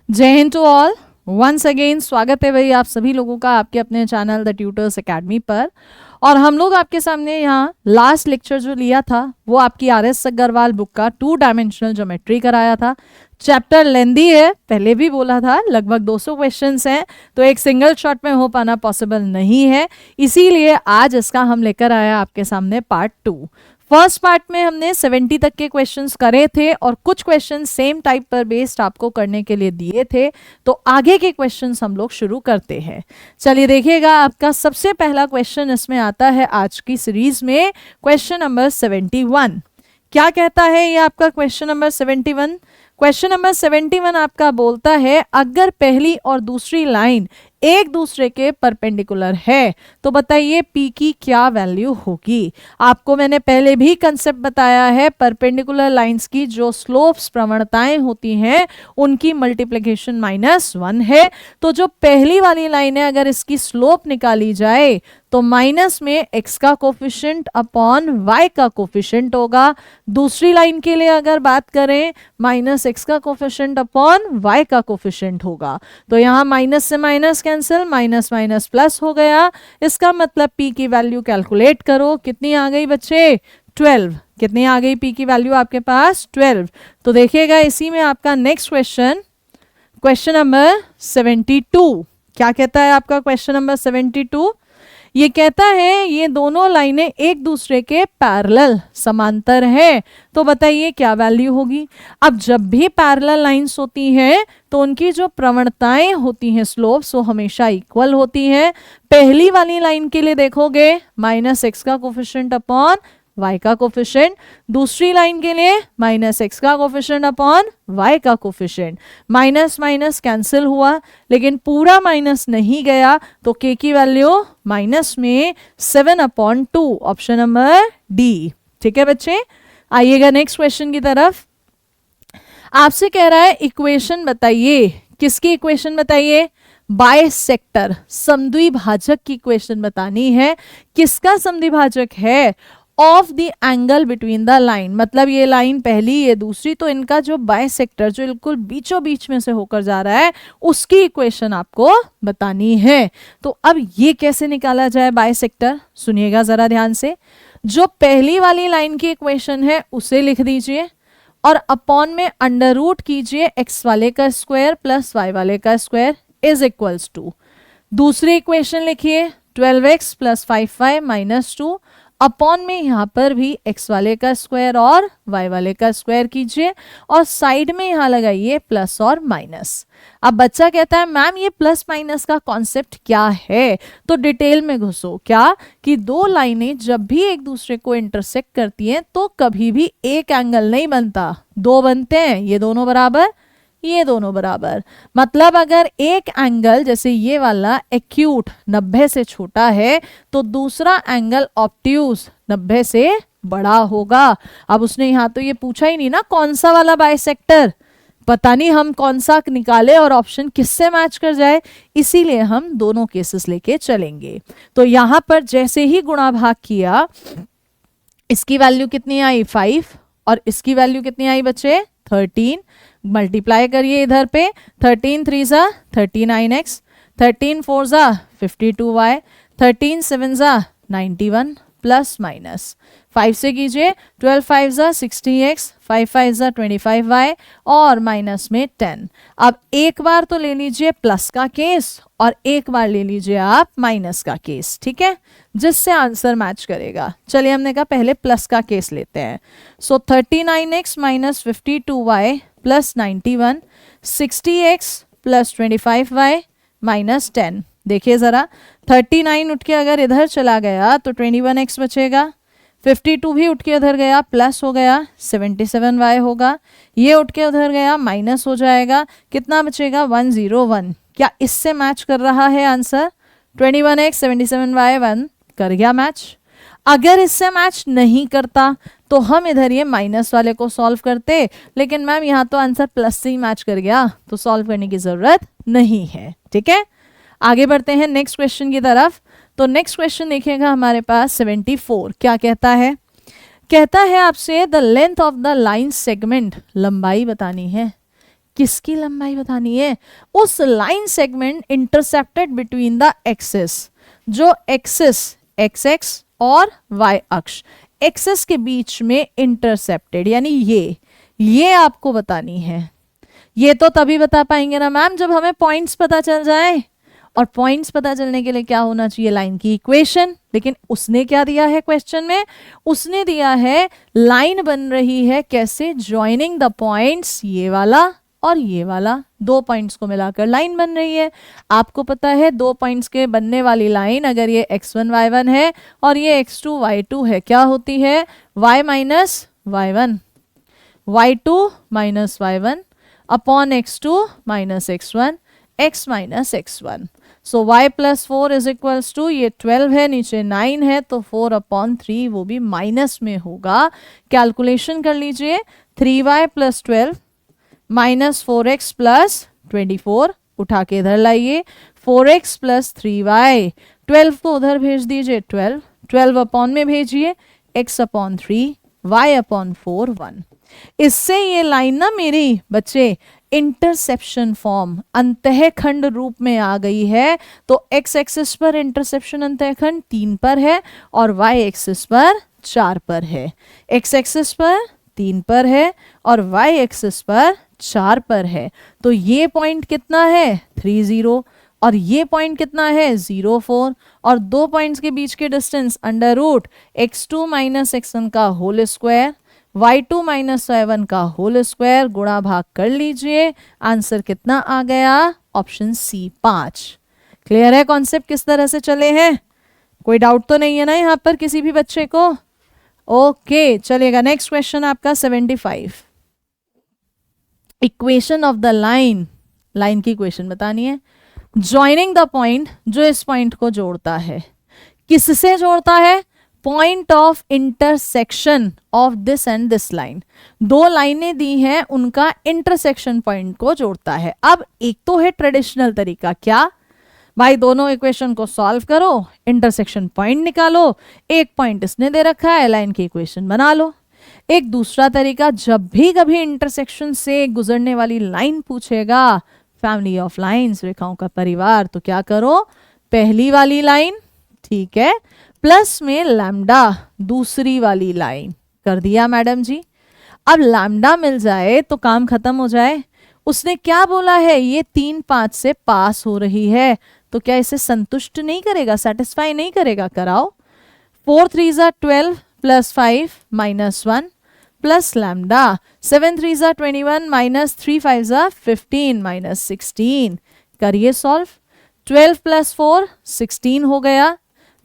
जय Hind to all. Once again स्वागत है भाई आप सभी लोगों का आपके अपने चैनल द ट्यूटर्स एकेडमी पर। और हम लोग आपके सामने यहाँ लास्ट लेक्चर जो लिया था वो आपकी RS अग्रवाल बुक का 2 डायमेंशनल ज्योमेट्री कराया था। चैप्टर लेंदी है, पहले भी बोला था, लगभग 200 क्वेश्चंस हैं, तो एक सिंगल शॉट में हो पाना पॉसिबल नहीं है। इसीलिए आज इसका हम लेकर आया आपके सामने पार्ट 2। फर्स्ट पार्ट में हमने 70 तक के क्वेश्चंस करे थे और कुछ क्वेश्चन सेम टाइप पर बेस्ड आपको करने के लिए दिए थे। तो आगे के क्वेश्चंस हम लोग शुरू करते हैं। चलिए देखिएगा, आपका सबसे पहला क्वेश्चन इसमें आता है आज की सीरीज में, क्वेश्चन नंबर 71। क्या कहता है ये आपका क्वेश्चन नंबर 71? क्वेश्चन नंबर 71 आपका बोलता है अगर पहली और दूसरी लाइन एक दूसरे के परपेंडिकुलर है तो बताइए पी की क्या वैल्यू होगी। आपको मैंने पहले भी कंसेप्ट बताया है, परपेंडिकुलर लाइंस की जो स्लोप्स प्रवणताएं होती हैं उनकी मल्टीप्लिकेशन -1 है। तो जो पहली वाली लाइन है अगर इसकी स्लोप निकाली जाए तो माइनस में x का कोफिशिएंट अपॉन y का कोफिशिएंट होगा। दूसरी लाइन के लिए अगर बात करें माइनस x का कोफिशिएंट अपॉन y का कोफिशिएंट होगा। तो यहाँ माइनस से minus cancel, minus minus plus हो गया। इसका मतलब p की वैल्यू कैलकुलेट करो, कितनी आ गई बच्चे? 12। कितनी आ गई p की वैल्यू आपके पास? 12। तो देखिएगा इसी में आपका नेक्स्ट क्वेश्चन, क्वेश्चन नंबर 72। क्या कहता है आपका क्वेश्चन नंबर 72? ये कहता है ये दोनों लाइनें एक दूसरे के पैरेलल समांतर है, तो बताइए क्या वैल्यू होगी। अब जब भी पैरेलल लाइंस होती हैं तो उनकी जो प्रवणताएं होती हैं स्लोप्स वो हमेशा इक्वल होती हैं। पहली वाली लाइन के लिए देखोगे -x का कोफिशिएंट अपॉन y का कोफिशिएंट, दूसरी लाइन के लिए -x का कोफिशिएंट अपॉन y का कोफिशिएंट। माइनस माइनस कैंसिल हुआ लेकिन पूरा माइनस नहीं गया, तो k की वैल्यू माइनस में 7/2, ऑप्शन नंबर डी। ठीक है बच्चे, आइएगा नेक्स्ट क्वेश्चन की तरफ। आपसे कह रहा है इक्वेशन बताइए, किसकी इक्वेशन बताइए? बाइसेक्टर, समद्विभाजक की इक्वेशन बतानी है। किसका समद्विभाजक है? Of the angle between the line, मतलब ये लाइन पहली ये दूसरी, तो इनका जो बाइसेक्टर जो बिल्कुल बीचों बीच में से होकर जा रहा है उसकी इक्वेशन आपको बतानी है। तो अब ये कैसे निकाला जाए बाइसेक्टर, सुनिएगा जरा ध्यान से। जो पहली वाली लाइन की इक्वेशन है उसे लिख दीजिए और अपॉन में अंडर रूट कीजिए x वाले का स्क्वायर प्लस y वाले का स्क्वायर इज इक्वल्स टू, दूसरी इक्वेशन लिखिए 12x plus 5y minus 2, upon में यहां पर भी x वाले का स्क्वायर और y वाले का स्क्वायर कीजिए और साइड में यहां लगाइए प्लस और माइनस। अब बच्चा कहता है मैम ये प्लस माइनस का कॉन्सेप्ट क्या है, तो डिटेल में घुसो। क्या कि दो लाइनें जब भी एक दूसरे को इंटरसेक्ट करती हैं तो कभी भी एक एंगल नहीं बनता, दो बनते हैं, ये दोनों बराबर, ये दोनों बराबर। मतलब अगर एक एंगल जैसे ये वाला एक्यूट 90 से छोटा है तो दूसरा एंगल ऑब्ट्यूज 90 से बड़ा होगा। अब उसने यहाँ तो ये पूछा ही नहीं ना कौन सा वाला बाइसेक्टर, पता नहीं हम कौन सा निकाले और ऑप्शन किससे मैच कर जाए, इसीलिए हम दोनों केसेस लेके चलेंगे। तो यहां पर जैसे ही गुणा भाग किया, इसकी वैल्यू कितनी आई 5 और इसकी वैल्यू कितनी आई बच्चे 13। मल्टीप्लाई करिए इधर पे, 13 3 ज़ा 39x, 13 4 ज़ा 52y, 13 7 ज़ा 91 प्लस माइनस 5 से कीजिए 12 5 ज़ा 60x, 5 5 ज़ा 25y और माइनस में 10। अब एक बार तो ले लीजिए प्लस का केस और एक बार ले लीजिए आप माइनस का केस, ठीक है, जिससे आंसर मैच करेगा। चलिए हमने कहा पहले प्लस का केस लेते हैं। सो 39x minus 52y plus 91, 60x plus 25y minus 10। देखिए जरा 39 उठ के अगर इधर चला गया तो 21x बचेगा, 52 भी उठ के उधर गया प्लस हो गया 77y होगा, ये उठ के उधर गया माइनस हो जाएगा, कितना बचेगा 101। क्या इससे मैच कर रहा है आंसर? 21x 77y 1 कर गया मैच। अगर इससे मैच नहीं करता तो हम इधर ये माइनस वाले को सॉल्व करते, लेकिन मैम यहाँ तो आंसर प्लस से ही मैच कर गया तो सॉल्व करने की जरूरत नहीं है। ठीक है, आगे बढ़ते हैं नेक्स्ट क्वेश्चन की तरफ। तो नेक्स्ट क्वेश्चन देखिएगा हमारे पास 74। क्या कहता है? कहता है आपसे the length of the line segment, लंबाई बतानी है। किसकी लंबाई बतानी है? उस line segment intercepted between the axis, जो एक्सिस एक्स एक्स और वाई अक्ष एक्सिस के बीच में इंटरसेप्टेड, यानी ये आपको बतानी है। ये तो तभी बता पाएंगे ना मैम जब हमें पॉइंट्स पता चल जाए, और पॉइंट्स पता चलने के लिए क्या होना चाहिए? लाइन की इक्वेशन। लेकिन उसने क्या दिया है क्वेश्चन में? उसने दिया है लाइन बन रही है कैसे? जॉइनिंग द पॉइंट्स, ये वाला और ये वाला, दो पॉइंट्स को मिलाकर लाइन बन रही है। आपको पता है दो पॉइंट्स के बनने वाली लाइन अगर ये x1 y1 है और ये x2 y2 है, क्या होती है? y minus y1, y2 minus y1 upon x2 minus x1, x minus x1। So y plus 4 is equals to, ये 12 है, नीचे 9 है, तो 4 अपॉन 3 वो भी माइनस में होगा। कैलकुलेशन कर लीजिए, 3y plus 12 minus 4x plus 24, उठा के इधर लाइए, 4x प्लस 3y, 12 को उधर भेज दीजिए, 12 अपॉन में भेजिए, x अपॉन 3, y अपॉन 4, 1। इससे ये लाइन ना मेरी बच्चे इंटरसेप्शन फॉर्म, अंतःखंड रूप में आ गई है। तो x एक्सिस पर इंटरसेप्शन अंतःखंड 3 पर है और y एक्सिस पर 4 पर है। x एक्सिस पर 3 पर है और y एक्सिस पर 4 पर है। तो ये पॉइंट कितना है? 3 0, और ये पॉइंट कितना है? 0 4, और दो पॉइंट्स के बीच के distance under root x2 minus x1 का whole square, y2 minus y1 का होल स्क्वायर, गुणा भाग कर लीजिए। आंसर कितना आ गया? Option C 5। क्लियर है कॉन्सेप्ट किस तरह से चले हैं? कोई डाउट तो नहीं है ना यहाँ पर किसी भी बच्चे को? ओके चलेगा। नेक्स्ट क्वेश्चन आपका 75। Equation of the line, line की इक्वेशन बतानी है। ज्वाइनिंग द पॉइंट, जो इस पॉइंट को जोड़ता है, किससे जोड़ता है? Point of intersection of this and this line. दो लाइनें दी हैं, उनका इंटरसेक्शन पॉइंट को जोड़ता है। अब एक तो है ट्रेडिशनल तरीका, क्या भाई? दोनों इक्वेशन को सॉल्व करो, इंटरसेक्शन पॉइंट निकालो, एक पॉइंट इसने दे रखा है, लाइन की इक्वेशन बना लो। एक दूसरा तरीका, जब भी कभी इंटरसेक्शन से गुजरने वाली लाइन पूछेगा, फैमिली ऑफ लाइंस, रेखाओं का परिवार, तो क्या करो? पहली वाली लाइन, ठीक है, प्लस में लैम्डा दूसरी वाली लाइन, कर दिया मैडम जी। अब लैम्डा मिल जाए तो काम खत्म हो जाए। उसने क्या बोला है? ये 3 5 से पास हो रही है, तो क्या इसे संतुष्ट नहीं करेगा, सेटिस्फाई नहीं करेगा? कराओ। 4 3 12 plus 5 minus 1 plus lambda, 7 3 21 minus 3 5 15 minus 16, करिए सॉल्व। 12 प्लस 4 16 हो गया,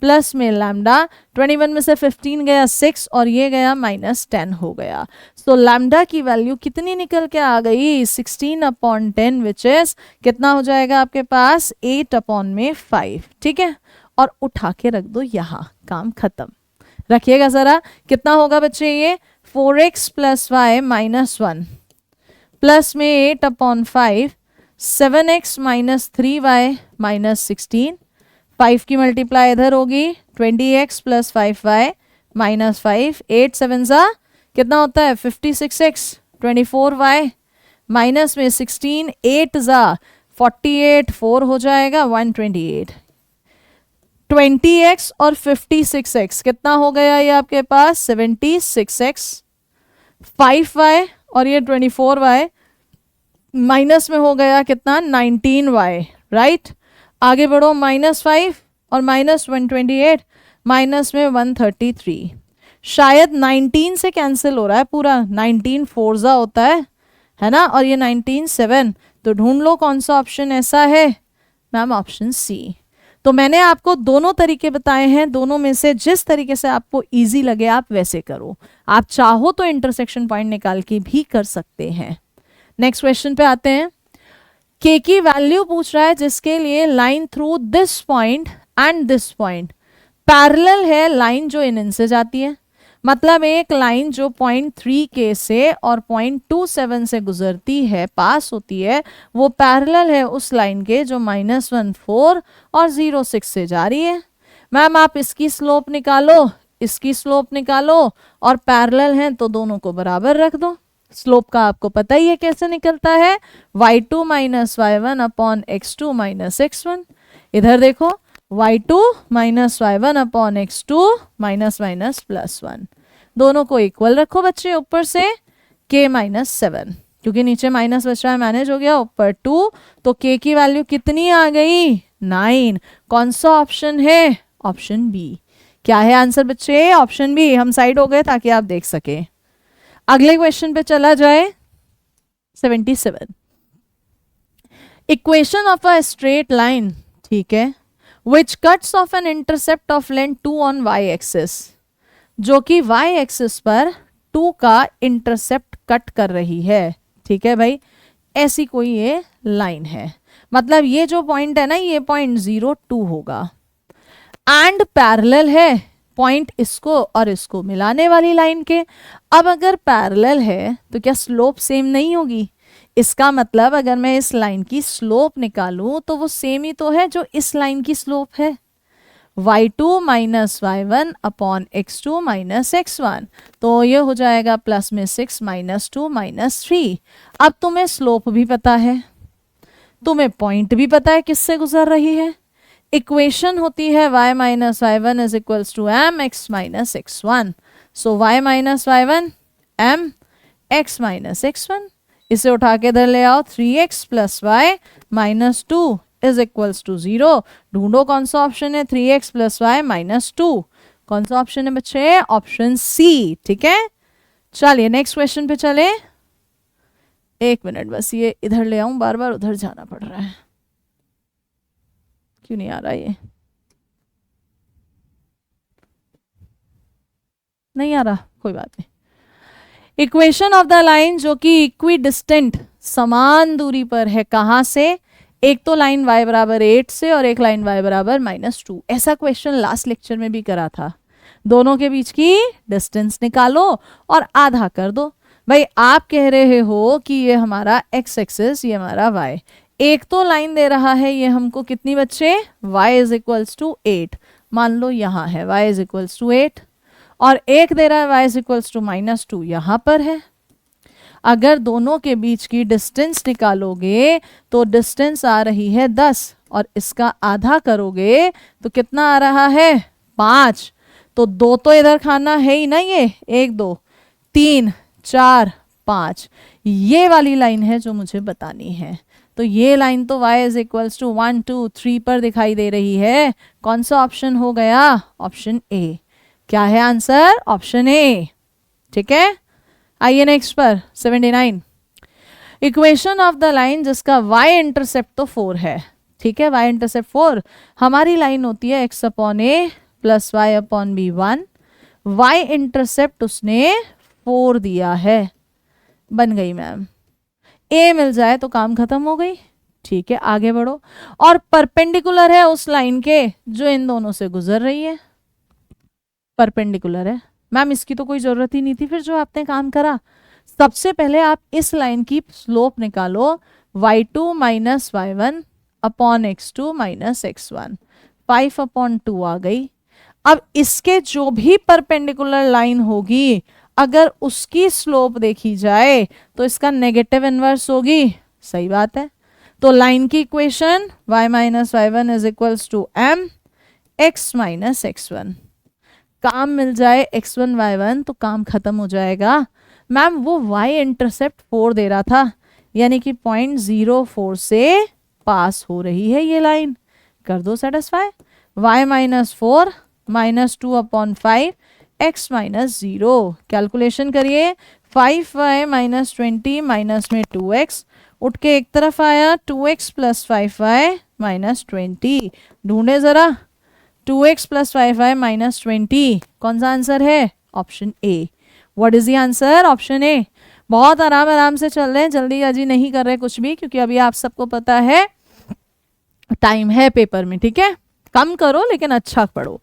प्लस में लैम्डा, 21 में से 15 गया 6 और ये गया माइनस 10 हो गया। सो लैम्डा की वैल्यू कितनी निकल के आ गई? 16 अपॉन 10 विच इज कितना हो जाएगा आपके पास? 8 अपॉन में 5, ठीक है, और उठा के रख दो यहाँ, काम खत्म। रखिएगा जरा, कितना होगा बच्चे? ये 4x plus Y minus 1 plus में 8 upon 5, 7x minus 3y minus 16, 5 की मल्टीप्लाई इधर होगी, 20x प्लस 5y माइनस 5, 8 7 कितना होता है? 56x, 24y माइनस में 16, 8 48, 4 हो जाएगा 128, 20x और 56x कितना हो गया? ये आपके पास 76x, 5y और ये 24y माइनस में हो गया कितना? 19y, right. आगे बढ़ो, -5 और -128 माइनस में 133, शायद 19 से कैंसिल हो रहा है पूरा, 19 4 होता है ना, और ये 19 7, तो ढूंढ लो कौन सा ऑप्शन ऐसा है? Ma'am option C. तो मैंने आपको दोनों तरीके बताए हैं, दोनों में से जिस तरीके से आपको इजी लगे आप वैसे करो। आप चाहो तो इंटरसेक्शन पॉइंट निकाल के भी कर सकते हैं। नेक्स्ट क्वेश्चन पे आते हैं। के की वैल्यू पूछ रहा है जिसके लिए line through this point and this point parallel है, लाइन जो इन से जाती है, मतलब एक लाइन जो 0.3k से और 0.27 से गुजरती है, पास होती है, वो पैरेलल है उस लाइन के जो -14 और 0 6 से जा रही है। मैम आप इसकी स्लोप निकालो, इसकी स्लोप निकालो, और पैरेलल हैं तो दोनों को बराबर रख दो। स्लोप का आपको पता ही है कैसे निकलता है, y2 minus y1 upon x2 minus x1। इधर देखो y2 minus y1 upon x2 minus minus plus 1, दोनों को इक्वल रखो बच्चे, ऊपर से k माइनस 7, क्योंकि नीचे माइनस बच रहा है, मैनेज हो गया, ऊपर 2, तो k की वैल्यू कितनी आ गई 9। कौन सा ऑप्शन है, ऑप्शन बी। क्या है आंसर बच्चे, ऑप्शन बी। हम साइड हो गए ताकि आप देख सके। अगले क्वेश्चन पे चला जाए, 77। Equation of a straight line, ठीक है, which cuts off an intercept of length 2 on y axis, जो कि y एक्सिस पर 2 का इंटरसेप्ट कट कर रही है। ठीक है भाई, ऐसी कोई ये लाइन है, मतलब ये जो पॉइंट है ना, ये पॉइंट 0,2 होगा एंड पैरेलल है पॉइंट इसको और इसको मिलाने वाली लाइन के। अब अगर पैरेलल है तो क्या स्लोप सेम नहीं होगी? इसका मतलब अगर मैं इस लाइन की स्लोप निकालूं तो वो सेम ही तो है जो इस लाइन की स्लोप है, y2 minus y1 upon x2 minus x1। तो ये हो जाएगा प्लस में 6 माइनस 2 माइनस 3। अब तुम्हें स्लोप भी पता है, तुम्हें पॉइंट भी पता है किससे गुजर रही है। इक्वेशन होती है y minus y1 is equals to m x minus x1। So y minus y1 m x minus x1, इसे उठा के इधर ले आओ, 3x plus y minus 2 is equals to 0। ढूंढो कौन सा ऑप्शन है 3x प्लस y माइनस 2, कौन सा ऑप्शन है बच्चे, ऑप्शन सी। ठीक है, चलिए नेक्स्ट क्वेश्चन पे चले। एक मिनट बस, ये इधर ले आऊं, बार बार उधर जाना पड़ रहा है, क्यों नहीं आ रहा, ये नहीं आ रहा, कोई बात नहीं। इक्वेशन ऑफ द लाइन जो कि इक्वी डिस्टेंट, समान दूरी पर है, कहां से, एक तो लाइन y बराबर 8 से और एक लाइन y बराबर -2। ऐसा क्वेश्चन लास्ट लेक्चर में भी करा था। दोनों के बीच की डिस्टेंस निकालो और आधा कर दो। भाई आप कह रहे हो कि ये हमारा x एक्सिस, ये हमारा y, एक तो लाइन दे रहा है ये हमको कितनी बच्चे, y इज इक्वल्स टू 8, मान लो यहाँ है y इज इक्वल्स टू 8, और एक दे रहा है y इज इक्वल्स टू -2 यहाँ पर है। अगर दोनों के बीच की डिस्टेंस निकालोगे तो डिस्टेंस आ रही है 10 और इसका आधा करोगे तो कितना आ रहा है 5। तो 2 तो इधर खाना है ही ना, ये 1 2 3 4 5, ये वाली लाइन है जो मुझे बतानी है। तो ये लाइन तो y इज इक्वल्स टू 1 2 3 पर दिखाई दे रही है। कौन सा ऑप्शन हो गया, ऑप्शन ए। क्या है आंसर, ऑप्शन ए। ठीक है, आइए नेक्स्ट पर 79। इक्वेशन ऑफ द लाइन जिसका y इंटरसेप्ट तो 4 है, ठीक है, y इंटरसेप्ट 4, हमारी लाइन होती है x upon A plus y upon B 1, y intercept उसने 4 दिया है, बन गई मैम, a मिल जाए तो काम खत्म हो गई। ठीक है, आगे बढ़ो, और परपेंडिकुलर है उस लाइन के जो इन दोनों से गुजर रही है, परपेंडिकुलर है। मैम इसकी तो कोई जरूरत ही नहीं थी फिर जो आपने काम करा। सबसे पहले आप इस लाइन की स्लोप निकालो, y2 minus y1 upon x2 minus x1, 5 upon 2 आ गई। अब इसके जो भी परपेंडिकुलर लाइन होगी अगर उसकी स्लोप देखी जाए तो इसका नेगेटिव इनवर्स होगी, सही बात है। तो लाइन की equation y minus y1 is equals to m x minus x1, काम मिल जाए x1 y1 तो काम खत्म हो जाएगा। मैम वो y इंटरसेप्ट 4 दे रहा था, यानी कि 0.04 से पास हो रही है ये लाइन, कर दो satisfy. y minus 4 minus 2 upon 5 x minus 0, calculation करिए, 5y माइनस 20 माइनस में 2x, उठ के एक तरफ आया, 2x प्लस 5y माइनस 20, ढूंढे जरा 2x प्लस 5y माइनस 20, कौन सा आंसर है, option A. What is the answer, option A. बहुत आराम आराम से चल रहे हैं, जल्दीबाजी नहीं कर रहे कुछ भी, क्योंकि अभी आप सबको पता है टाइम है पेपर में। ठीक है, कम करो लेकिन अच्छा पढ़ो।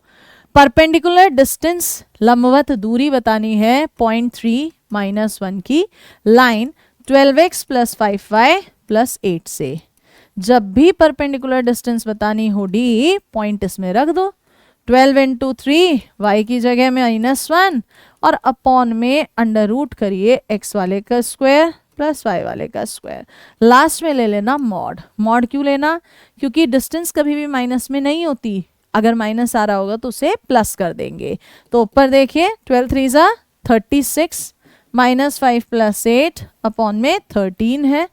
परपेंडिकुलर डिस्टेंस, लंबवत दूरी बतानी है 0.3 माइनस 1 की line 12x plus 5y plus 8 से। जब भी परपेंडिकुलर डिस्टेंस बतानी हो डी, पॉइंट इसमें रख दो, 12 इंटू 3 y की जगह में -1, और अपॉन में अंडर रूट करिए x वाले का स्क्वायर प्लस y वाले का स्क्वायर। लास्ट में ले लेना मॉड। मॉड क्यों लेना? क्योंकि डिस्टेंस कभी भी माइनस में नहीं होती, अगर माइनस आ रहा होगा तो उसे प्लस कर देंगे। तो ऊपर देखिए 12 3 ज़ा 36 माइनस 5 प्लस 8 अपॉन में 13 है।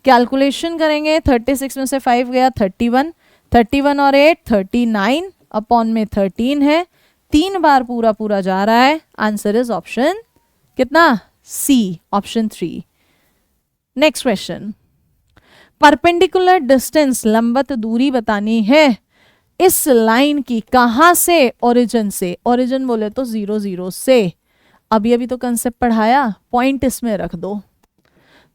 कैलकुलेशन करेंगे, 36 में से 5 गया 31, 31 और 8 39 अपॉन में 13 है। 3 बार पूरा पूरा जा रहा है। आंसर इज ऑप्शन कितना? C, option 3। Next question, perpendicular distance लंबवत दूरी बतानी है इस लाइन की, कहां से? ओरिजिन से। ओरिजिन बोले तो 0 0 से। अभी अभी तो कंसेप्ट पढ़ाया, पॉइंट इसमें रख दो।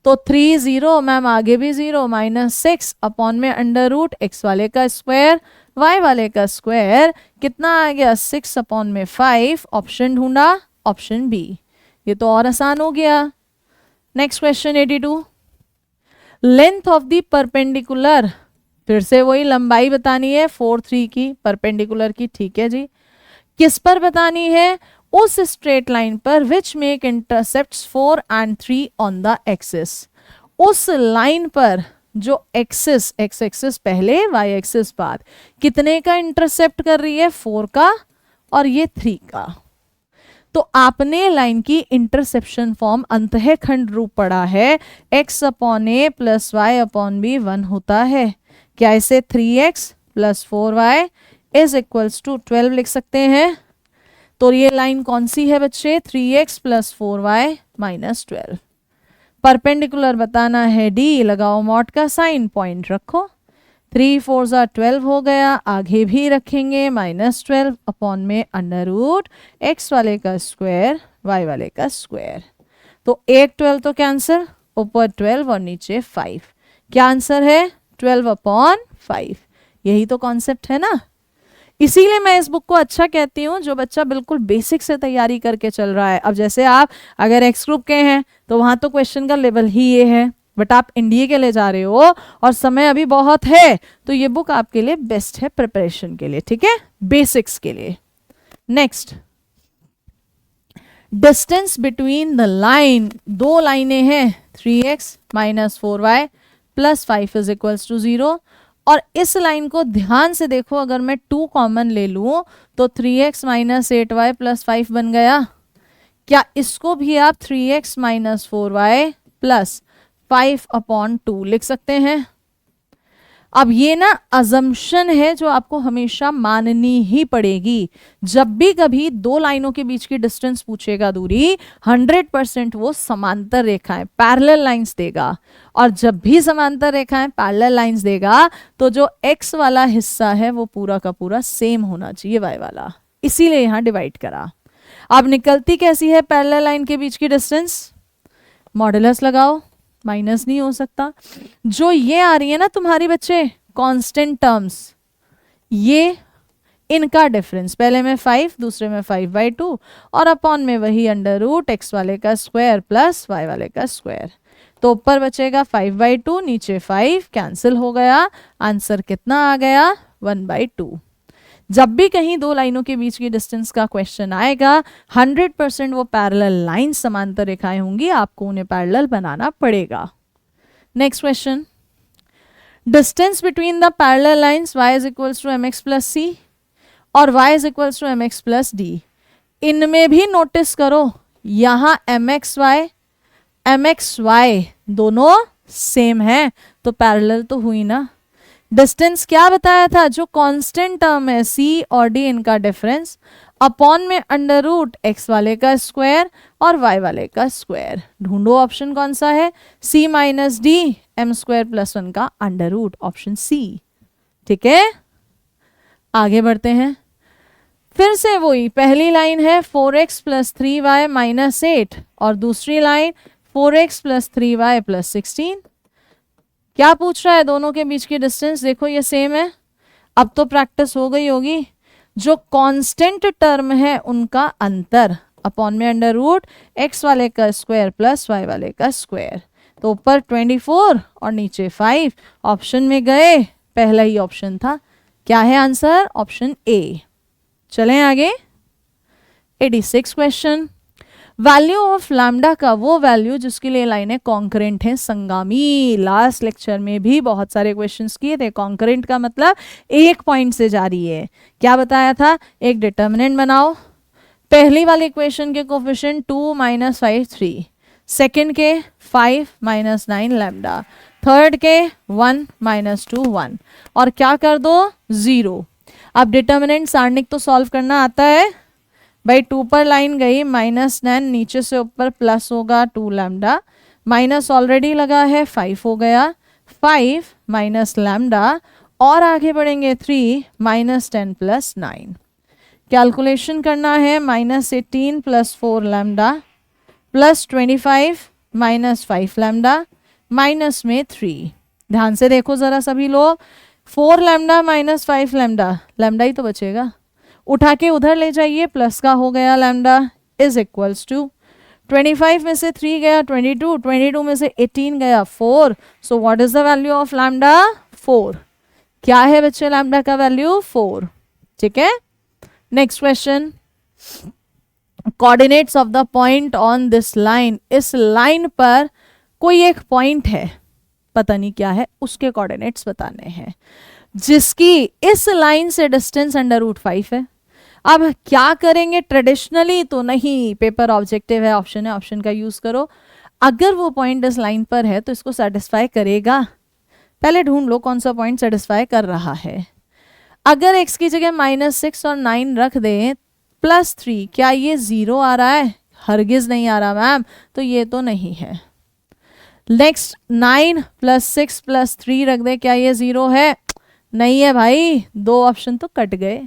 तो 3 0 मैम, आगे भी 0 माइनस 6 अपॉन में अंडर रूट x वाले का स्क्वायर y वाले का स्क्वायर, कितना आ गया? 6 अपॉन में 5। ऑप्शन ढूंढा, ऑप्शन बी। ये तो और आसान हो गया। Next question 82, length of the perpendicular, फिर से वही लंबाई बतानी है 4 3 की, परपेंडिकुलर की, ठीक है जी। किस पर बतानी है? उस स्ट्रेट लाइन पर which make intercepts 4 and 3 on the axis. उस लाइन पर जो एक्सिस, एक्स एक्सिस पहले y एक्सिस बाद, कितने का इंटरसेप्ट कर रही है? 4 का और ये 3 का। तो आपने लाइन की इंटरसेप्शन फॉर्म अंतःखंड रूप पढ़ा है, x upon A plus Y upon B 1 होता है। क्या इसे 3x plus 4y is equals to 12 लिख सकते हैं? तो ये लाइन कौन सी है बच्चे? 3x plus 4y minus 12। Perpendicular बताना है डी, लगाओ मॉड का साइन, पॉइंट रखो। 3 4 ज़ा 12 हो गया, आगे भी रखेंगे माइनस 12 अपॉन में अंडर रूट x वाले का स्क्वायर y वाले का स्क्वायर। तो एक 12 तो कैंसर, ऊपर 12 और नीचे 5। क्या आंसर है? 12 अपॉन 5। यही तो कॉन्सेप्ट है ना। इसीलिए मैं इस बुक को अच्छा कहती हूँ, जो बच्चा बिल्कुल बेसिक से तैयारी करके चल रहा है। अब जैसे आप अगर एक्स ग्रुप के हैं तो वहां तो क्वेश्चन का लेवल ही ये है, बट आप एनडीए के लिए जा रहे हो और समय अभी बहुत है, तो ये बुक आपके लिए बेस्ट है प्रिपरेशन के लिए, ठीक है, बेसिक्स के लिए। Next, distance between the line, दो लाइनें हैं 3x minus 4y plus 5 is equals to 0, और इस लाइन को ध्यान से देखो, अगर मैं 2 कॉमन ले लूं तो 3x माइनस 8y प्लस 5 बन गया। क्या इसको भी आप 3x minus 4y plus 5 upon 2 लिख सकते हैं? अब ये ना अजम्पशन है जो आपको हमेशा माननी ही पड़ेगी। जब भी कभी दो लाइनों के बीच की डिस्टेंस पूछेगा दूरी, 100% वो समांतर रेखाएं पैरेलल लाइंस देगा, और जब भी समांतर रेखाएं पैरेलल लाइंस देगा तो जो x वाला हिस्सा है वो पूरा का पूरा सेम होना चाहिए y वाला, इसीलिए यहां डिवाइड करा। अब निकलती कैसी है पैरेलल लाइन के बीच की डिस्टेंस? मॉडुलस लगाओ, माइनस नहीं हो सकता। जो ये आ रही है ना तुम्हारी बच्चे कांस्टेंट टर्म्स, ये इनका डिफरेंस, पहले में 5 दूसरे में 5/2 और अपॉन में वही अंडर रूट x वाले का स्क्वायर प्लस y वाले का स्क्वायर। तो ऊपर बचेगा 5/2, नीचे 5 कैंसिल हो गया। आंसर कितना आ गया? 1/2। जब भी कहीं दो लाइनों के बीच की डिस्टेंस का क्वेश्चन आएगा, 100% वो पैरेलल लाइन समांतर रेखाएं होंगी, आपको उन्हें पैरेलल बनाना पड़ेगा। Next question, distance between the parallel lines y is equals to mx plus c और y is equals to mx plus d। इनमें भी नोटिस करो, यहां mxy दोनों सेम है, तो पैरेलल तो हुई ना। डिस्टेंस क्या बताया था? जो कांस्टेंट टर्म है c और d, इनका डिफरेंस अपॉन में अंडर रूट x वाले का स्क्वायर और y वाले का स्क्वायर। ढूंढो ऑप्शन कौन सा है? c minus D m square plus 1 का अंडर रूट, ऑप्शन सी। ठीक है, आगे बढ़ते हैं। फिर से वही पहली लाइन है 4x प्लस 3y माइनस 8 और दूसरी line 4x plus 3y plus 16। क्या पूछ रहा है? दोनों के बीच की डिस्टेंस देखो ये सेम है। अब तो प्रैक्टिस हो गई होगी। जो कांस्टेंट टर्म है उनका अंतर अपॉन में अंडर रूट x वाले का स्क्वायर प्लस y वाले का स्क्वायर। तो ऊपर 24 और नीचे 5। ऑप्शन में गए, पहला ही ऑप्शन था। क्या है आंसर? Option A. चलें आगे। 86 क्वेश्चन, वैल्यू ऑफ लैम्डा का वो वैल्यू जिसके लिए लाइनें कॉन्करेंट हैं, संगामी। लास्ट लेक्चर में भी बहुत सारे क्वेश्चंस किए थे। कॉन्करेंट का मतलब एक पॉइंट से जा रही है। क्या बताया था? एक डिटर्मिनेंट बनाओ, पहली वाली इक्वेशन के कोफिशिएंट 2 - 5 3, सेकंड के 5 - 9 लैम्डा, थर्ड के 1 - 2 1, और क्या कर दो 0। अब डिटर्मिनेंट सारणिक तो सॉल्व करना आता है भाई। 2 पर लाइन गई -9, नीचे से ऊपर प्लस होगा 2 लैम्डा, माइनस ऑलरेडी लगा है 5 हो गया, 5 माइनस लैम्डा, और आगे बढ़ेंगे 3 -10 + 9। कैलकुलेशन करना है -18 + 4 लैम्डा प्लस 25 - 5 लैम्डा माइनस में 3। ध्यान से देखो जरा सभी लोग, 4 लैम्डा - 5 लैम्डा, लैम्डा ही तो बचेगा, उठा के उधर ले जाइए, प्लस का हो गया लैम्डा इज इक्वल्स टू 25 में से 3 गया 22, 22 में से 18 गया 4। So what is the value of lambda? 4। क्या है बच्चे लैम्डा का वैल्यू? 4। ठीक है, next question. Coordinates of the point on this line, इस लाइन पर कोई एक पॉइंट है, पता नहीं क्या है, उसके कोऑर्डिनेट्स बताने हैं, जिसकी इस लाइन से डिस्टेंस √5 है। अब क्या करेंगे? ट्रेडिशनली तो नहीं, पेपर ऑब्जेक्टिव है, ऑप्शन है, ऑप्शन का यूज करो। अगर वो पॉइंट इस लाइन पर है तो इसको सेटिस्फाई करेगा। पहले ढूंढ लो कौन सा पॉइंट सेटिस्फाई कर रहा है। अगर x की जगह -6 और 9 रख दें +3, क्या ये 0 आ रहा है? हरगिज नहीं आ रहा मैम, तो ये तो नहीं है। नेक्स्ट 9 + 6 + 3 रख दे, क्या ये 0 है? नहीं है भाई, 2 ऑप्शन तो कट गए।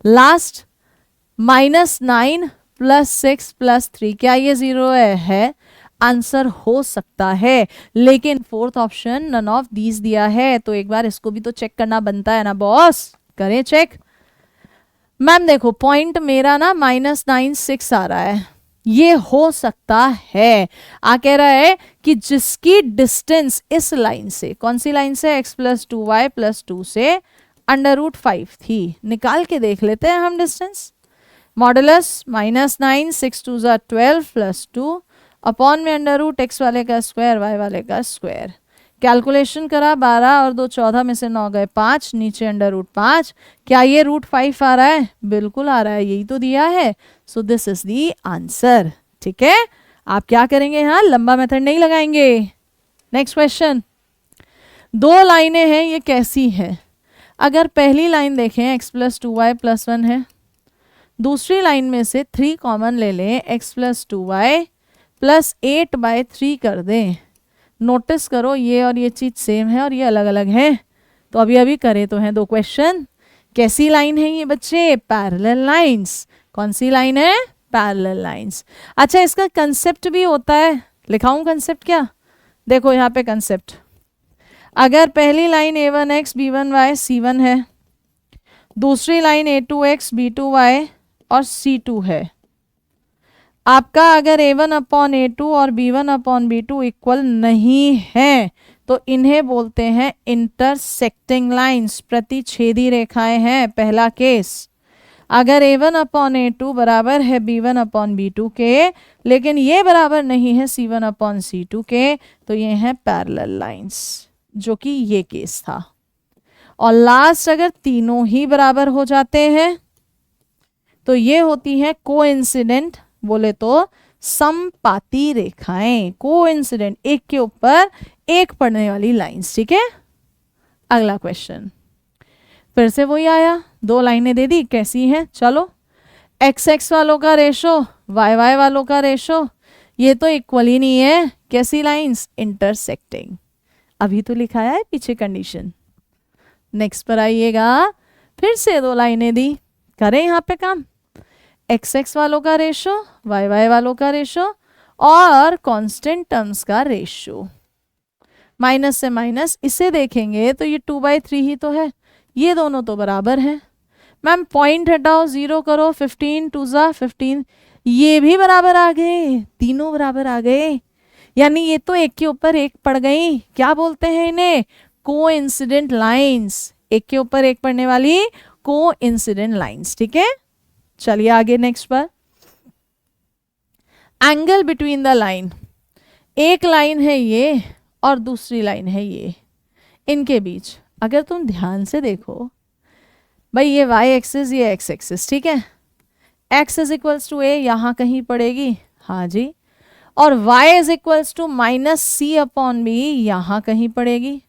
लास्ट -9 + 6 + 3, क्या ये 0 है? आंसर हो सकता है, लेकिन fourth option none of these दिया है, तो एक बार इसको भी तो चेक करना बनता है ना बॉस। करें चेक। मैम देखो पॉइंट मेरा ना -9 6 आ रहा है, ये हो सकता है। कह रहा है कि जिसकी डिस्टेंस इस लाइन से, कौन सी लाइन से? x + 2y + 2 से √5 थी। निकाल के देख लेते हैं हम डिस्टेंस। मॉडुलस -9 6 2 12 + 2 अपॉन में √x वाले का स्क्वायर y वाले का स्क्वायर। कैलकुलेशन करा, 12 और 2 14 में से 9 गए 5, नीचे √5। क्या ये √5 आ रहा है? बिल्कुल आ रहा है, यही तो दिया है। So this is the answer. ठीक है, आप क्या करेंगे? हाँ, लंबा मेथड नहीं लगाएंगे। Next question. 2 लाइनें हैं, ये कैसी हैं? अगर पहली लाइन देखें x + 2y + 1 है, दूसरी लाइन में से 3 कॉमन ले लें, x + 2y + 8/3 कर दें। नोटिस करो ये और ये चीज सेम है और ये अलग अलग है, तो अभी अभी करे तो हैं 2 क्वेश्चन। कैसी लाइन है ये बच्चे? Parallel lines. कौन सी लाइन है? Parallel lines. अच्छा, इसका कंसेप्ट भी होता है, लिखाऊं कंसेप्ट क्या? देखो यहाँ पे कंसेप्ट। अगर पहली लाइन a1x b1y c1 है, दूसरी लाइन a2x b2y और c2 है, आपका अगर a1/a2 और b1/b2 इक्वल नहीं है तो इन्हें बोलते हैं इंटरसेक्टिंग लाइंस, प्रतिच्छेदी रेखाएं हैं, पहला केस। अगर a1/a2 बराबर है b1/b2 के, लेकिन ये बराबर नहीं है c1/c2 के, तो ये हैं पैरेलल लाइंस, जो कि ये केस था। और लास्ट अगर तीनों ही बराबर हो जाते हैं तो ये होती है कोइंसिडेंट, बोले तो समपाती रेखाएं। कोइंसिडेंट, एक के ऊपर एक पड़ने वाली लाइंस। ठीक है, अगला क्वेश्चन फिर से वही आया, 2 लाइनें दे दी, कैसी हैं? चलो, x वालों का रेशो y वालों का रेशो, ये तो इक्वल ही नहीं है। कैसी लाइंस? इंटरसेक्टिंग। अभी तो लिखाया है पीछे कंडीशन। नेक्स्ट पर आइएगा, फिर से 2 लाइनें दी, करें यहाँ पे काम। x वालों का रेशो, y वालों का रेशो और कांस्टेंट टर्म्स का रेशो। माइनस से माइनस, इसे देखेंगे तो ये 2/3 ही तो है, ये दोनों तो बराबर हैं। मैम पॉइंट हटाओ, 0 करो, 15 2 15, ये भी बराबर आ गए, तीनों बराबर आ गए, यानी ये तो एक के ऊपर एक पड़ गई। क्या बोलते हैं इन्हें? कोइंसिडेंट लाइंस, एक के ऊपर एक पड़ने वाली कोइंसिडेंट लाइंस। ठीक है, चलिए आगे नेक्स्ट पर। एंगल बिटवीन द लाइन, एक लाइन है ये और दूसरी लाइन है ये, इनके बीच अगर तुम ध्यान से देखो भाई, ये y एक्सिस, ये x एक्सिस, ठीक है, x is equals to a यहाँ कहीं पड़ेगी, हाँ जी, और y is equals to minus C upon B यहाँ कहीं पड़ेगी,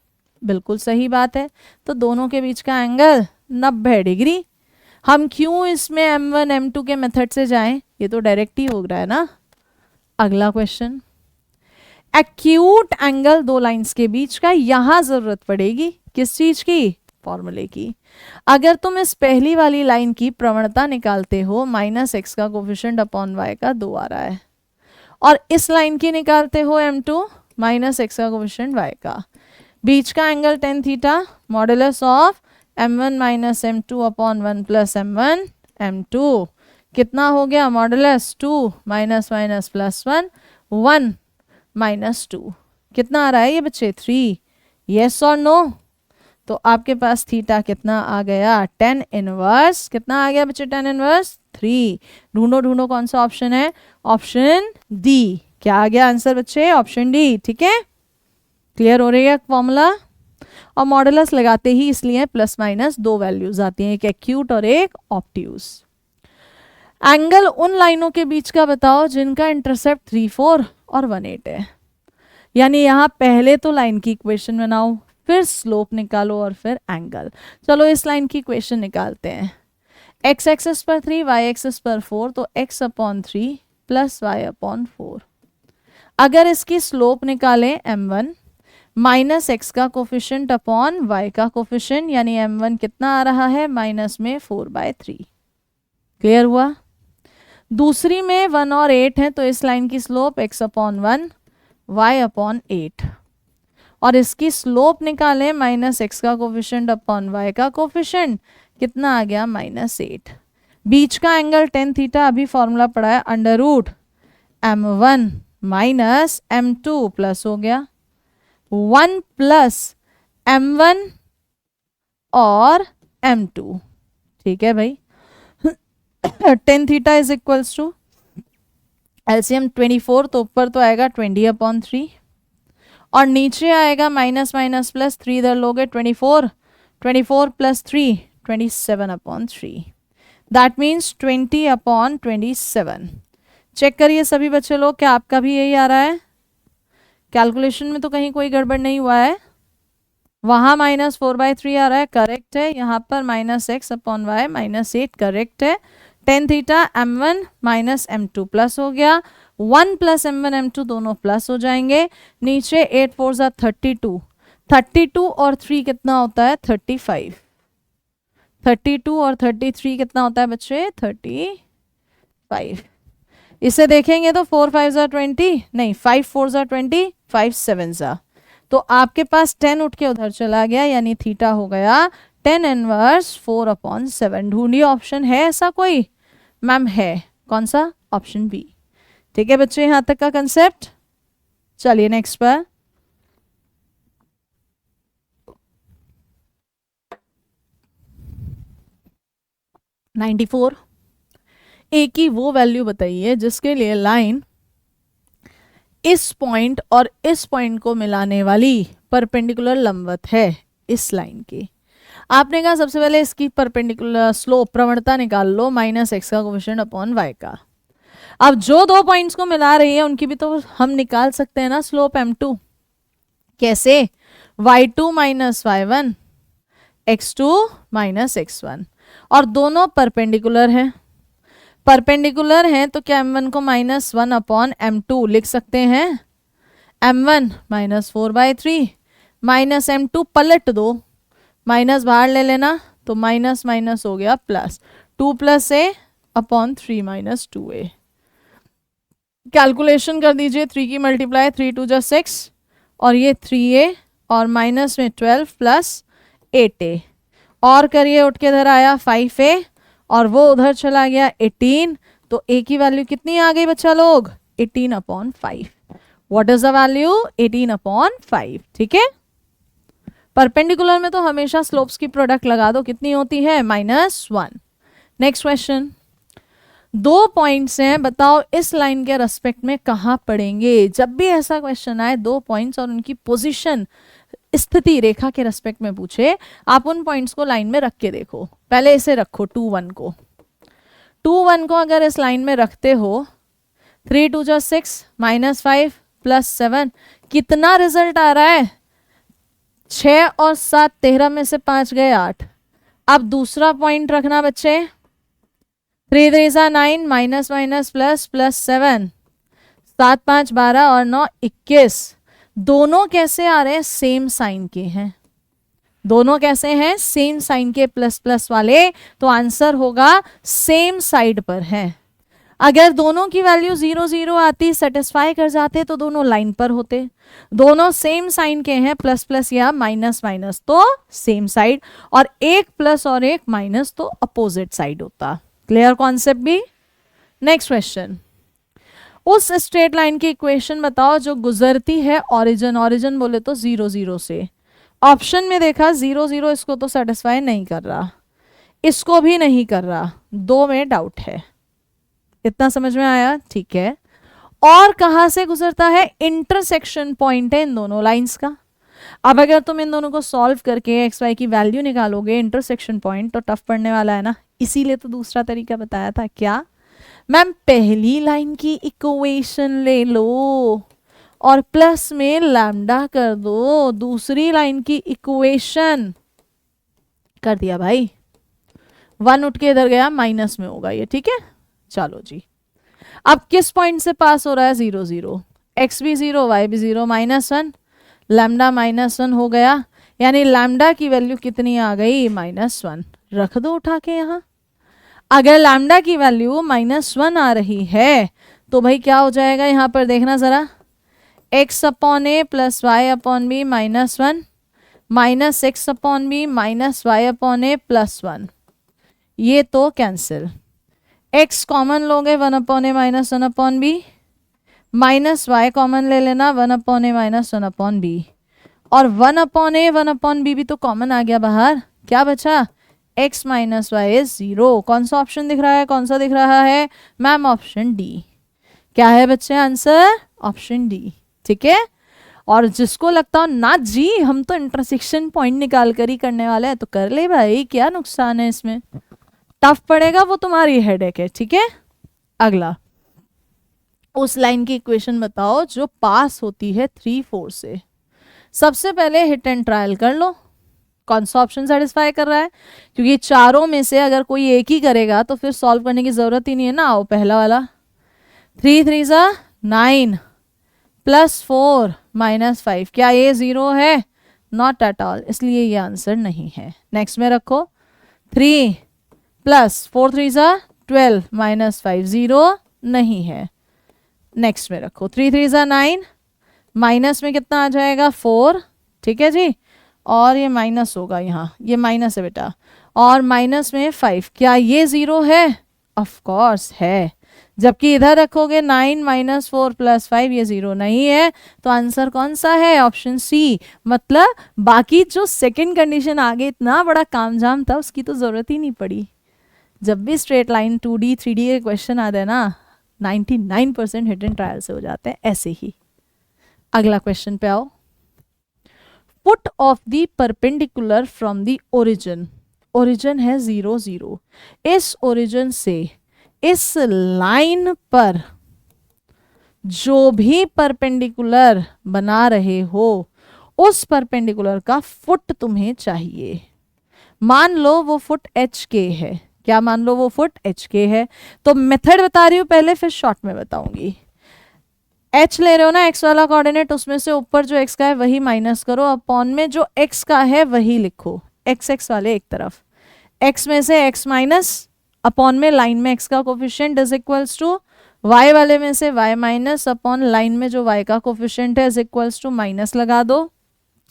बिल्कुल सही बात है। तो दोनों के बीच का एंगल 90 डिग्री। हम क्यों इसमें m1 m2 के मेथड से जाएं, ये तो डायरेक्ट ही हो रहा है ना। अगला क्वेश्चन, एक्यूट एंगल दो लाइंस के बीच का, यहां जरूरत पड़ेगी किस चीज की, फॉर्मूले की। अगर तुम इस पहली वाली लाइन की प्रवणता निकालते हो, माइनस एक्स का कोफिशिएंट अपॉन वाई का 2 आ रहा है, और इस लाइन की निकालते हो m2 माइनस एक्स का कोफिशिएंट वाई का, बीच का angle tan theta, modulus of m1 minus m2 upon 1 plus m1 m2 कितना हो गया, modulus 2 minus minus plus 1 1 minus 2, कितना आ रहा है ये बच्चे 3, यस और नो। तो आपके पास थीटा कितना आ गया, tan इनवर्स, कितना आ गया बच्चे, tan इनवर्स 3। ढूंढो ढूंढो कौन सा ऑप्शन है, ऑप्शन डी। क्या आ गया आंसर बच्चे, ऑप्शन डी, ठीक है। क्लियर हो रही है फॉर्मूला, और मॉडुलस लगाते ही इसलिए प्लस माइनस 2 वैल्यूज आती हैं, एक एक्यूट और एक ऑब्ट्यूज। एंगल उन लाइनों के बीच का बताओ जिनका इंटरसेप्ट 3 4 और 1 8 है, यानी यहाँ पहले तो लाइन की इक्वेशन बनाओ, फिर स्लोप निकालो और फिर एंगल। चलो इस लाइन की इक्वेशन निकालते हैं। x एक्सिस पर 3, y एक्सिस पर 4, तो x upon 3 plus y upon 4। अगर इसकी स्लोप निकालें m1 माइनस एक्स का कोफिशिएंट अपॉन y का कोफिशिएंट, यानी m1 कितना आ रहा है, माइनस में 4/3। क्लियर हुआ। दूसरी में 1 और 8 है, तो इस लाइन की slope x upon 1 y upon 8, और इसकी स्लोप निकालें माइनस एक्स का कोफिशिएंट अपॉन y का कोफिशिएंट, कितना आ गया, माइनस 8। बीच का एंगल tan थीटा, अभी फॉर्मूला पड़ा है under root m1 minus m2 plus हो गया 1 प्लस m1 और m2, ठीक है भाई। tan theta is equals to LCM 24, तो ऊपर तो आएगा 20 अपॉन 3, और नीचे आएगा माइनस माइनस प्लस 3, इधर लोगे 24 plus 3 27 upon 3, that means 20 upon 27। Check करिए सभी बच्चे लोग, क्या आपका भी यही आ रहा है, कैलकुलेशन में तो कहीं कोई गड़बड़ नहीं हुआ है। वहां माइनस 4/3 आ रहा है, करेक्ट है। यहाँ पर minus x upon y minus 8, correct है। tan theta m1 minus m2 plus हो गया, 1 प्लस m1 m2 दोनों प्लस हो जाएंगे, नीचे 8 4 जा 32, 32 और 3 कितना होता है, 35, 32 और 33 कितना होता है बच्चे, 35। इसे देखेंगे तो 4 5 जा 20, नहीं 5 4 जा 20, 5 7 जा, तो आपके पास 10 उठ के उधर चला गया, यानी थीटा हो गया tan इनवर्स 4 अपॉन 7। ढूंढिए ऑप्शन है ऐसा कोई, मैम है, कौन सा, ऑप्शन बी। ठीक है बच्चे, यहां तक का कंसेप्ट। चलिए नेक्स्ट पर, (94) ए की वो वैल्यू बताइए जिसके लिए लाइन इस पॉइंट और इस पॉइंट को मिलाने वाली परपेंडिकुलर लंबवत है इस लाइन की। आपने कहा सबसे पहले इसकी परपेंडिकुलर स्लोप प्रवणता निकाल लो, माइनस एक्स का कोफिशिएंट अपॉन वाई का। अब जो दो पॉइंट्स को मिला रही है उनकी भी तो हम निकाल सकते हैं ना स्लोप m2। कैसे, y2 minus y1 x2 minus x1, और दोनों परपेंडिकुलर हैं। परपेंडिकुलर हैं तो क्या m1 को माइनस 1 अपॉन m2 लिख सकते हैं, m1 माइनस 4/3 माइनस m2 पलट दो, माइनस बाहर ले लेना, तो माइनस माइनस हो गया प्लस, 2 प्लस ए अपॉन 3 माइनस 2a। कैलकुलेशन कर दीजिए, 3 की मल्टीप्लाई, 3 2 जा 6, और ये 3a और माइनस में 12 प्लस 8a, और करिए उठ के इधर आया 5a और वो उधर चला गया 18, तो a की वैल्यू कितनी आ गई बच्चा लोग, 18 upon 5। What is the value, 18 upon 5। ठीक है, परपेंडिकुलर में तो हमेशा स्लोप्स की प्रोडक्ट लगा दो, कितनी होती है, -1। नेक्स्ट क्वेश्चन, दो पॉइंट्स हैं, बताओ इस लाइन के रेस्पेक्ट में कहाँ पड़ेंगे। जब भी ऐसा क्वेश्चन आए दो पॉइंट्स और उनकी पोजीशन स्थिति रेखा के रेस्पेक्ट में पूछे, आप उन पॉइंट्स को लाइन में रख के देखो। पहले इसे रखो 2 1 को, 2 1 को अगर इस लाइन में रखते हो 3 2 जा 6 -5 +7, कितना रिजल्ट आ रहा है? 6 और 7 13 में से 5 गए 8। अब दूसरा पॉइंट रखना बच्चे, 3 3 जा 9 माइनस माइनस प्लस प्लस 7, 7 5 12 और 9 21। दोनों कैसे आ रहे हैं? सेम साइन के हैं। दोनों कैसे हैं? सेम साइन के, प्लस प्लस वाले, तो आंसर होगा सेम साइड पर है। अगर दोनों की वैल्यू 0 0 आती, सेटिस्फाई कर जाते, तो दोनों लाइन पर होते। दोनों सेम साइन के हैं, प्लस प्लस या माइनस माइनस, तो सेम साइड, और एक प्लस और एक माइनस तो अपोजिट साइड होता। क्लियर कॉन्सेप्ट भी? नेक्स्ट क्वेश्चन, उस स्ट्रेट लाइन की इक्वेशन बताओ जो गुजरती है ओरिजिन, ओरिजिन बोले तो 0 0 से। ऑप्शन में देखा 0 0, इसको तो सेटिस्फाई नहीं कर रहा, इसको भी नहीं कर रहा, दो में डाउट है। इतना समझ में आया? ठीक है। और कहां से गुजरता है? इंटरसेक्शन पॉइंट है इन दोनों लाइंस का। अब अगर तुम इन दोनों को सॉल्व करके एक्स वाई की वैल्यू निकालोगे इंटरसेक्शन पॉइंट, तो टफ पड़ने वाला है ना। इसीलिए तो दूसरा तरीका बताया था। क्या मैम? पहली लाइन की इक्वेशन ले लो और प्लस में लैम्डा कर दो, दूसरी लाइन की इक्वेशन कर दिया भाई। 1 उठ के इधर गया, माइनस में होगा ये, ठीक है। चलो जी, अब किस पॉइंट से पास हो रहा है? 0 0, एक्स भी 0 वाई भी 0, -1, लैम्डा -1 हो गया, यानी लैम्डा की वैल्यू कितनी आ गई? -1। रख दो उठा के यहाँ। अगर लैम्डा की वैल्यू -1 आ रही है तो भाई क्या हो जाएगा यहाँ पर? देखना जरा, x upon A plus Y upon B -1 minus x upon B minus Y upon A +1, ये तो कैंसिल। x कॉमन लोगे 1 upon A minus 1 upon B, minus Y common ले लेना 1 upon A minus 1 upon B, और 1 upon A 1 upon B भी तो common आ गया बाहर। क्या बचा? x minus y is 0। कौन सा ऑप्शन दिख रहा है? कौन सा दिख रहा है मैम? Option D. क्या है बच्चे आंसर? Option D. ठीक है। और जिसको लगता हो ना जी हम तो इंटरसेक्शन पॉइंट निकाल कर ही करने वाले हैं, तो कर ले भाई, क्या नुकसान है इसमें। टफ पड़ेगा वो तुम्हारी हेडेक है, ठीक है। अगला, उस लाइन की इक्वेशन बताओ जो पास होती है 3 4 से। सबसे पहले हिट एंड ट्रायल कर लो, कौन सा ऑप्शन सेटिस्फाई कर रहा है, क्योंकि चारों में से अगर कोई एक ही करेगा तो फिर सॉल्व करने की जरूरत ही नहीं है ना। आओ पहला वाला, 3 3 जा 9 +4 -5, क्या ये 0 है? नॉट एट ऑल, इसलिए ये आंसर नहीं है। नेक्स्ट में रखो, 3 + 4 3 जा 12 -5, 0 नहीं है। नेक्स्ट में रखो, 3 3 जा 9, माइनस में कितना आ जाएगा? 4, ठीक है जी, और ये माइनस होगा यहाँ, ये माइनस है बेटा, और माइनस में 5, क्या ये 0 है? ऑफ कोर्स है। जबकि इधर रखोगे 9 - 4 + 5, ये 0 नहीं है, तो आंसर कौन सा है? Option C. मतलब बाकी जो सेकंड कंडीशन आगे इतना बड़ा कामजाम था उसकी तो जरूरत ही नहीं पड़ी। जब भी स्ट्रेट लाइन 2D 3D के क्वेश्चन आते हैं ना, 99% हिट एंड ट्रायल से हो जाते हैं ऐसे ही। अगला क्वेश्चन पे आओ, foot of the perpendicular from the origin. Origin है 0 0, इस ओरिजिन से इस लाइन पर जो भी परपेंडिकुलर बना रहे हो उस परपेंडिकुलर का फुट तुम्हें चाहिए। मान लो वो फुट एच के है। क्या मान लो? वो फुट एच के है। तो मेथड बता रही हूं पहले, फिर शॉर्ट में बताऊंगी। एच ले रहे हो ना, एक्स वाला कोऑर्डिनेट, उसमें से ऊपर जो एक्स का है वही माइनस करो, अपॉन में जो एक्स का है वही लिखो, एक्स एक्स वाले एक तरफ, एक्स में से एक्स माइनस, अपॉन में लाइन में एक्स का coefficient is equals to y वाले में से वाई माइनस, अपॉन लाइन में जो वाई का कोफिशिएंट है इज इक्वल्स टू माइनस लगा दो।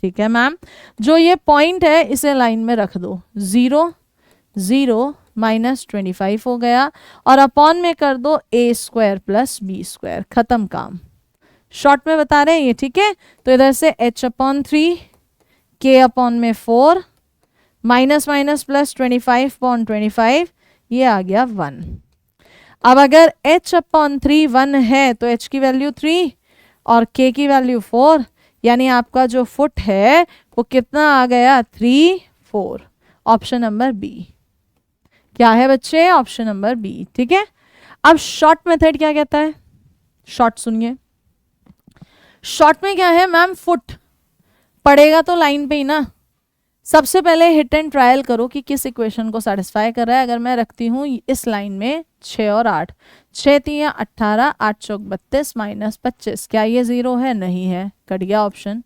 ठीक है मैम। जो ये पॉइंट है इसे लाइन में रख दो, 0 0 -25 हो गया, और अपॉन में कर दो a² + b², खत्म काम। शॉर्ट में बता रहे हैं ये, ठीक है। तो इधर से h/3 k/4 minus minus plus 25/25, ये आ गया 1। अब अगर h/3 1 है तो h की वैल्यू 3 और k की वैल्यू 4, यानी आपका जो फुट है वो कितना आ गया 3 4। ऑप्शन नंबर बी क्या है बच्चे, ऑप्शन नंबर बी। ठीक है, अब शॉर्ट मेथड क्या कहता है, शॉर्ट सुनिए। शॉर्ट में क्या है मैम, फुट पड़ेगा तो लाइन पे ही ना। सबसे पहले हिट एंड ट्रायल करो कि किस इक्वेशन को सेटिस्फाई कर रहा है। अगर मैं रखती हूँ इस लाइन में 6 और 8, 6 3 18, 8 चौक 32 माइनस 25, क्या ये 0 है, नहीं है, कट गया ऑप्शन।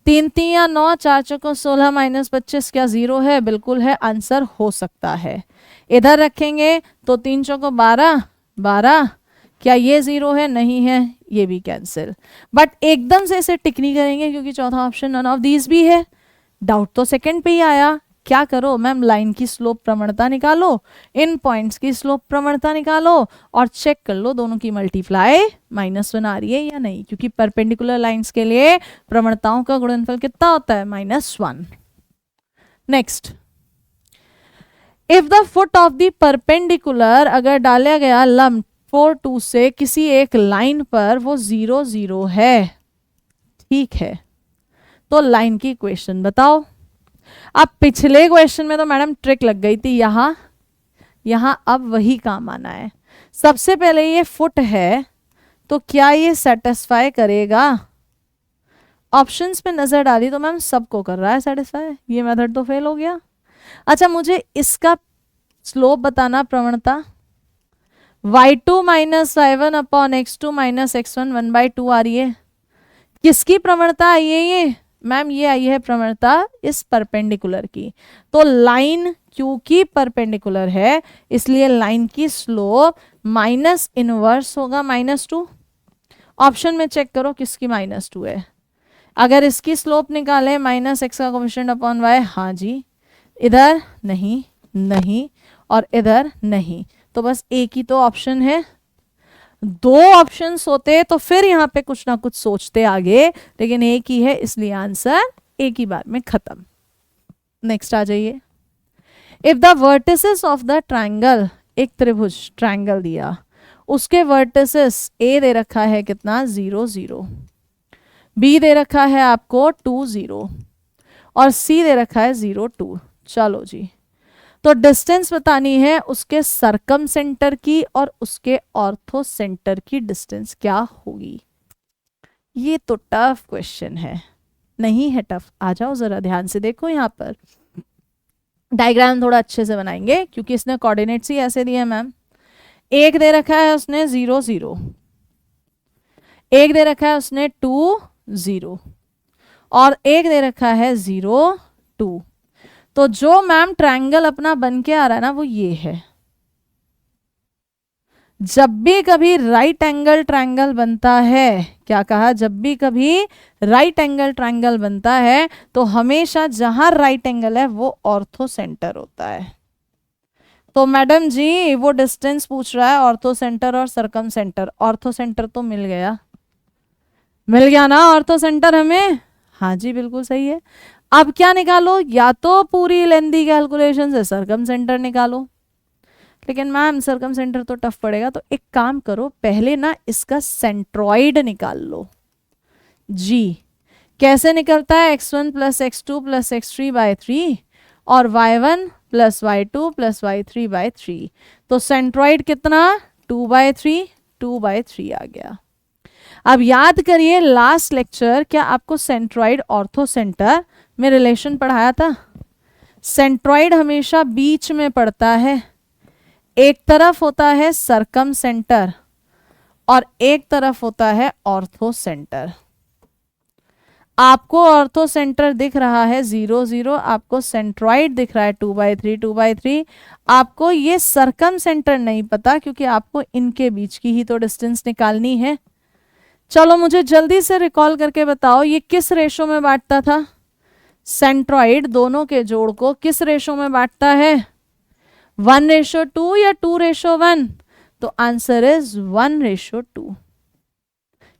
3 3 9, 4 चौको 16 माइनस 25, क्या 0 है, बिल्कुल है, आंसर हो सकता है। इधर रखेंगे तो 3 चौको 12 12, क्या ये 0 है, नहीं है, ये भी कैंसिल। बट एकदम से इसे टिक नहीं करेंगे क्योंकि चौथा ऑप्शन नन ऑफ दीज भी है। डाउट तो सेकंड पे ही आया, क्या करो मैम, लाइन की स्लोप प्रवणता निकालो, इन पॉइंट्स की स्लोप प्रवणता निकालो और चेक कर लो दोनों की मल्टीप्लाई -1 आ रही है या नहीं, क्योंकि परपेंडिकुलर लाइंस के लिए प्रवणताओं का गुणनफल कितना होता है, -1। Next, if the foot of the perpendicular, अगर डाला गया लंब 4 2 से किसी एक लाइन पर वो 0 0 है, ठीक है, तो लाइन की इक्वेशन बताओ। अब पिछले क्वेश्चन में तो मैडम ट्रिक लग गई थी, यहां अब वही काम आना है। सबसे पहले ये फुट है तो क्या ये सेटिस्फाई करेगा, ऑप्शंस पे नजर डाली तो मैम सबको कर रहा है सेटिस्फाई, ये मेथड तो फेल हो गया। अच्छा, मुझे इसका स्लोप बताना, प्रवणता y2 minus y1 upon x2 minus x1 1/2 आ रही है। किसकी प्रवणता आई है ये मैम, ये आई है प्रवणता इस परपेंडिकुलर की। तो लाइन क्योंकि परपेंडिकुलर है इसलिए लाइन की स्लोप माइनस इनवर्स होगा -2। ऑप्शन में चेक करो किसकी -2 है। अगर इसकी स्लोप निकाले -x का कोफिशिएंट अपॉन y, हाँ जी, इधर नहीं, नहीं और इधर नहीं, तो बस एक ही तो ऑप्शन है। दो ऑप्शंस होते तो फिर यहाँ पे कुछ ना कुछ सोचते आगे, लेकिन एक ही है इसलिए आंसर एक ही बार में खत्म। नेक्स्ट आ जाइए। If the vertices of the triangle, एक त्रिभुज ट्रायंगल दिया, उसके वर्टिसेस ए दे रखा है कितना 0 0, बी दे रखा है आपको 2 0 और सी दे रखा है 0 2। चलो जी, तो डिस्टेंस बतानी है उसके सरकम सेंटर की और उसके ऑर्थो सेंटर की डिस्टेंस क्या होगी। ये तो टफ क्वेश्चन है, नहीं है टफ, आ जाओ जरा ध्यान से देखो। यहाँ पर डायग्राम थोड़ा अच्छे से बनाएंगे क्योंकि इसने कोऑर्डिनेट्स ही ऐसे दिए मैम। एक दे रखा है उसने 0 0, एक दे रखा है उसने 2 0 और एक दे रखा है 0 2। तो जो मैम ट्रायंगल अपना बन के आ रहा है ना वो ये है। जब भी कभी राइट एंगल ट्रायंगल बनता है, क्या कहा, जब भी कभी राइट एंगल ट्रायंगल बनता है तो हमेशा जहां राइट एंगल है वो ऑर्थो सेंटर होता है। तो मैडम जी वो डिस्टेंस पूछ रहा है ऑर्थो सेंटर और सरकम सेंटर, ऑर्थो सेंटर तो मिल गया, मिल गया ना ऑर्थो सेंटर हमें, हाँ जी बिल्कुल सही है। अब क्या निकालो, या तो पूरी लेंथी कैलकुलेशन से सरकम सेंटर निकालो, लेकिन मैम सरकम सेंटर तो टफ पड़ेगा, तो एक काम करो पहले ना इसका सेंट्रॉइड निकाल लो। जी कैसे निकलता है, x1 plus x2 plus x3/3 और y1 plus y2 plus y3/3। तो सेंट्रॉइड कितना 2/3, 2/3 आ गया। अब याद करिए लास्ट लेक्चर क्या आपको सेंट्रॉइड ऑर्थो सेंटर में रिलेशन पढ़ाया था। सेंट्रॉइड हमेशा बीच में पड़ता है, एक तरफ होता है सरकम सेंटर और एक तरफ होता है ऑर्थो सेंटर। आपको ऑर्थो सेंटर दिख रहा है 0 0, आपको सेंट्रॉइड दिख रहा है 2/3 2/3। आपको ये सरकम सेंटर नहीं पता क्योंकि आपको इनके बीच की ही तो डिस्टेंस निकालनी है। चलो मुझे जल्दी से रिकॉल करके बताओ ये किस रेशो में बांटता था, सेंट्रॉइड दोनों के जोड़ को किस रेशो में बांटता है, 1:2 या 2:1। तो आंसर इज 1:2।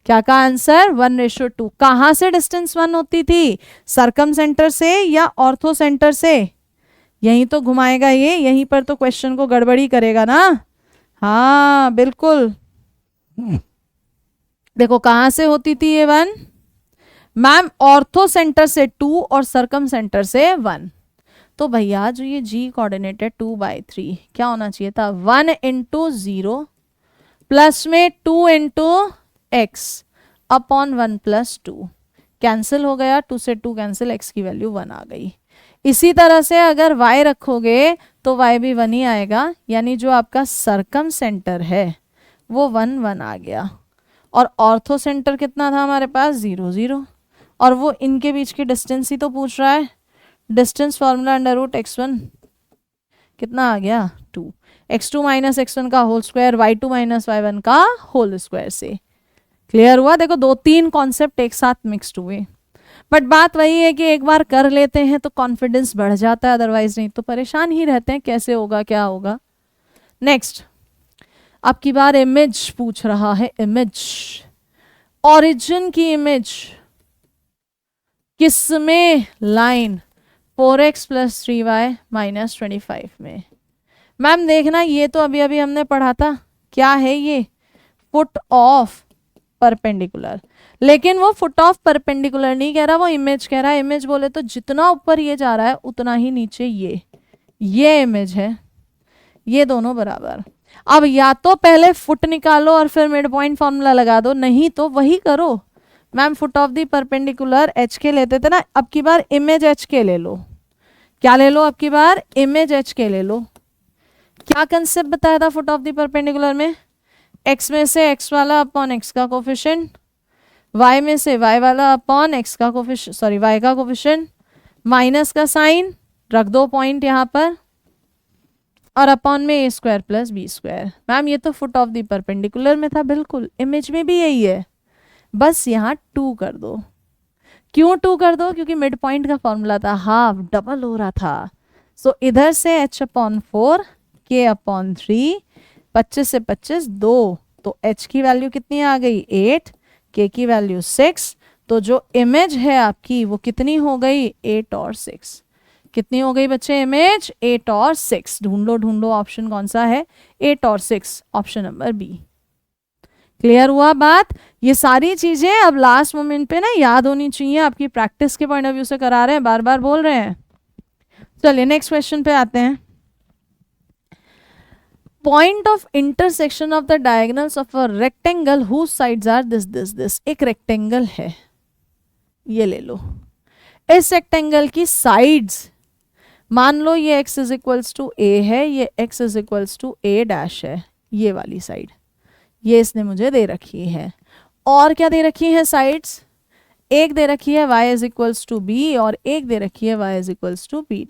क्या का आंसर 1:2। कहां से डिस्टेंस 1 होती थी, सरकम सेंटर से या ऑर्थो सेंटर से, यहीं तो घुमाएगा ये, यहीं पर तो क्वेश्चन को गड़बड़ी करेगा ना। हाँ बिल्कुल। देखो कहाँ से होती थी ये 1? मैम ऑर्थो सेंटर से 2 और सरकम सेंटर से 1। तो भैया जो ये जी कोऑर्डिनेट है 2/3, क्या होना चाहिए था? 1 इंटू 0 प्लस में 2 into x upon 1 plus 2। Cancel हो गया, 2 से 2 कैंसिल, x की वैल्यू 1 आ गई। इसी तरह से अगर y रखोगे तो y भी 1 ही आएगा, यानी जो आपका सरकम सेंटर है वो 1 1 आ गया। और ऑर्थो सेंटर कितना था हमारे पास? 0 0। और वो इनके बीच की डिस्टेंस ही तो पूछ रहा है। डिस्टेंस फॉर्मूला √x1 कितना आ गया? 2। x2 माइनस x1 का whole square, y2 minus y1 का होल स्क्वायर से। क्लियर हुआ? देखो 2-3 कॉन्सेप्ट एक साथ मिक्स्ड हुए, बट बात वही है कि एक बार कर लेते हैं तो कॉन्फिडेंस बढ़ जाता है, अदरवाइज नहीं तो परेशान ही रहते हैं कैसे होगा क्या होगा। नेक्स्ट, अब की बार इमेज पूछ रहा है। इमेज, ओरिजिन की इमेज किसमें? Line 4x plus 3y minus 25 में। मैम देखना ये तो अभी अभी हमने पढ़ा था, क्या है ये? Foot of perpendicular. लेकिन वो फुट ऑफ परपेंडिकुलर नहीं कह रहा, वो इमेज कह रहा है। इमेज बोले तो जितना ऊपर ये जा रहा है उतना ही नीचे ये इमेज है, ये दोनों बराबर। अब या तो पहले फुट निकालो और फिर मिड पॉइंट फॉर्मूला लगा दो, नहीं तो वही करो। Ma'am foot of the perpendicular H के लेते थे ना, अब की बार इमेज एच के ले लो। क्या ले लो? अब की बार इमेज एच के ले लो। क्या कंसेप्ट बताया था फुट ऑफ दी परपेंडिकुलर में? एक्स में से एक्स वाला अपॉन एक्स का कोफिशिएंट, y में से y वाला अपॉन x का कोफिशिएंट, सॉरी y का कोफिशिएंट, माइनस का साइन रख दो पॉइंट यहाँ पर, और अपॉन में a² प्लस b²। मैम ये तो फुट ऑफ द परपेंडिकुलर में था, बिल्कुल इमेज में भी यही है, बस यहाँ 2 कर दो। क्यों 2 कर दो? क्योंकि मिड पॉइंट का फॉर्मूला था, हाफ डबल हो रहा था। सो इधर से h/4 k/3, 25 से 25 2, तो h की वैल्यू कितनी आ गई? 8, k की वैल्यू 6। तो जो इमेज है आपकी वो कितनी हो गई? 8 और 6। कितनी हो गई बच्चे इमेज? 8 और 6। ढूंढो ढूंढो ऑप्शन कौन सा है? 8 और 6, ऑप्शन नंबर बी। क्लियर हुआ बात? ये सारी चीजें अब लास्ट मोमेंट पे ना याद होनी चाहिए, आपकी प्रैक्टिस के पॉइंट ऑफ व्यू से करा रहे हैं, बार बार बोल रहे हैं। चलिए नेक्स्ट क्वेश्चन पे आते हैं। Point of intersection of the diagonals of a rectangle whose sides are this. एक रेक्टेंगल है, ये ले लो। इस रेक्टेंगल की साइड्स, मान लो ये x is equals to a है, ये x is equals to a' है, ये वाली साइड ये इसने मुझे दे रखी है। और क्या दे रखी है साइड्स? एक दे रखी है y is equals to b और एक दे रखी है y is equals to b'।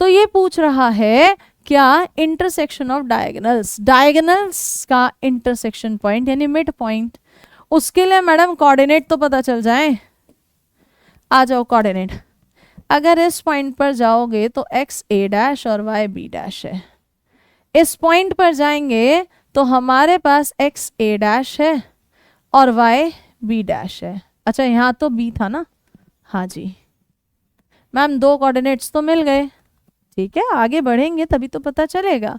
तो ये पूछ रहा है क्या? इंटरसेक्शन ऑफ डायगोनल्स, डायगोनल्स का इंटरसेक्शन पॉइंट यानी मिड पॉइंट। उसके लिए मैडम कोऑर्डिनेट तो पता चल जाए। आ जाओ कोऑर्डिनेट। अगर इस पॉइंट पर जाओगे तो x a' और y b' है। इस पॉइंट पर जाएंगे तो हमारे पास x a' है और y b' है। अच्छा यहाँ तो b था ना? हाँ जी मैम, 2 कोऑर्डिनेट्स तो मिल गए। ठीक है, आगे बढ़ेंगे तभी तो पता चलेगा।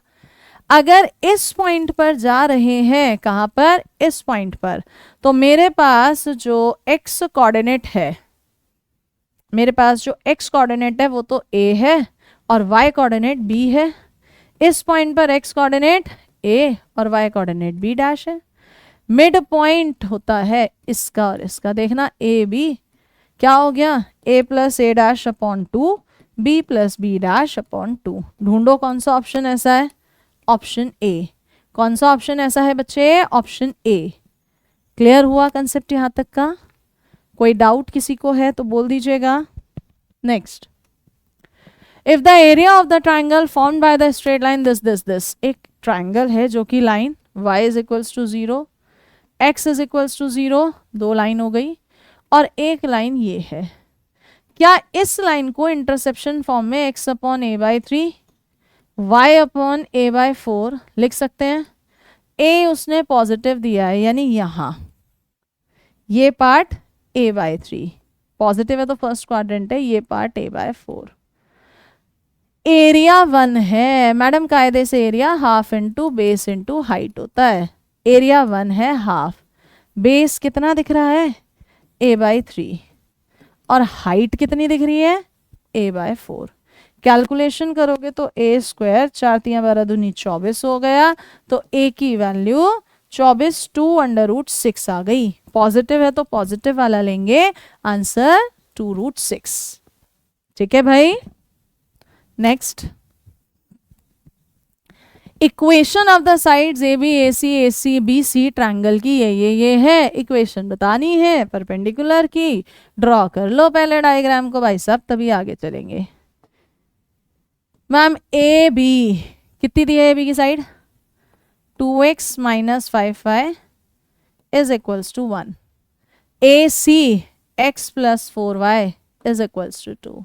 अगर इस पॉइंट पर जा रहे हैं, कहाँ पर? इस पॉइंट पर, तो मेरे पास जो x कोऑर्डिनेट है, मेरे पास जो x कोऑर्डिनेट है वो तो a है और y कोऑर्डिनेट b है। इस पॉइंट पर x कोऑर्डिनेट a और y कोऑर्डिनेट b' है। मिड पॉइंट होता है इसका और इसका, देखना a b क्या हो गया? a plus a'/2 b plus b'/2। ढूंढो कौन सा ऑप्शन ऐसा है? Option A. कौन सा ऑप्शन ऐसा है बच्चे? Option A. क्लियर हुआ कंसेप्ट यहाँ तक का? कोई डाउट किसी को है तो बोल दीजिएगा। Next, if the area of the triangle formed by the straight line this. एक ट्राइंगल है जो कि line y is equals to 0, x is equals to 0, 2 line हो गई, और एक लाइन ये है। क्या इस लाइन को इंटरसेप्शन फॉर्म में x/a/3 y/a/4 लिख सकते हैं? a उसने पॉजिटिव दिया है, यानी यहां ये पार्ट a/3 पॉजिटिव है तो फर्स्ट क्वाड्रेंट है, ये पार्ट a/4। एरिया 1 है मैडम, कायदे से area half into base into height होता है। एरिया 1 है हाफ, बेस कितना दिख रहा है a/3 और हाइट कितनी दिख रही है a/4। कैलकुलेशन करोगे तो a², 4×3=12 24 हो गया, तो a की वैल्यू 24 2√6 आ गई। पॉजिटिव है तो पॉजिटिव वाला लेंगे, आंसर 2√6। ठीक है भाई। Next, equation of the sides A B A C A C B C triangle की ये है। इक्वेशन बतानी है परपेंडिकुलर की, ड्रॉ कर लो पहले डायग्राम को भाई साहब, तभी आगे चलेंगे। मैम ए बी कितनी दी है, ए बी की side 2x - 5y is equals to 1। A C x + 4y is equals to 2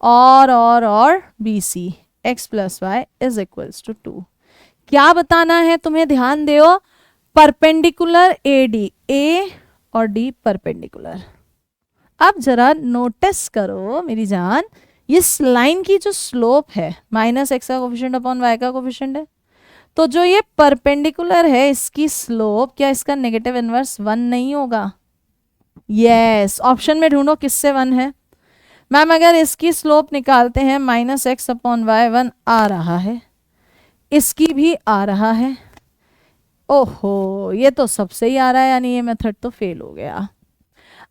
और B C x + y is equals to 2। क्या बताना है तुम्हें, ध्यान दो, परपेंडिकुलर ए डी, ए और डी परपेंडिकुलर। अब जरा नोटिस करो मेरी जान, इस लाइन की जो स्लोप है -x का कोफिशिएंट अपॉन y का कोफिशिएंट है, तो जो ये परपेंडिकुलर है इसकी स्लोप, क्या इसका नेगेटिव इनवर्स 1 नहीं होगा? यस, ऑप्शन में ढूंढो किससे 1 है। मैम अगर इसकी स्लोप निकालते हैं -x अपॉन y 1 आ रहा है, इसकी भी आ रहा है। ओहो, ये तो सबसे ही आ रहा है, यानी ये मेथड तो फेल हो गया।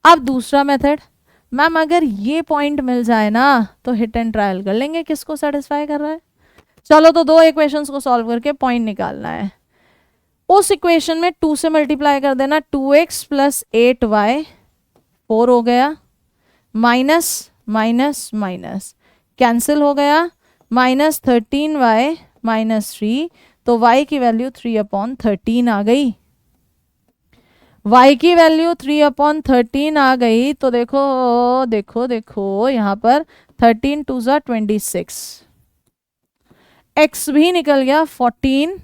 अब दूसरा मेथड, मैम अगर ये पॉइंट मिल जाए ना तो हिट एंड ट्रायल कर लेंगे किसको सेटिस्फाई कर रहा है। चलो तो दो इक्वेशंस को सॉल्व करके पॉइंट निकालना है। उस इक्वेशन में 2 से मल्टीप्लाई कर देना, 2x + 8y 4 हो गया, माइनस माइनस माइनस कैंसिल हो गया, -13y - 3, तो y की वैल्यू 3/13 आ गई। y की वैल्यू 3/13 आ गई, तो देखो देखो देखो यहाँ पर 13 2 = 26, x भी निकल गया 14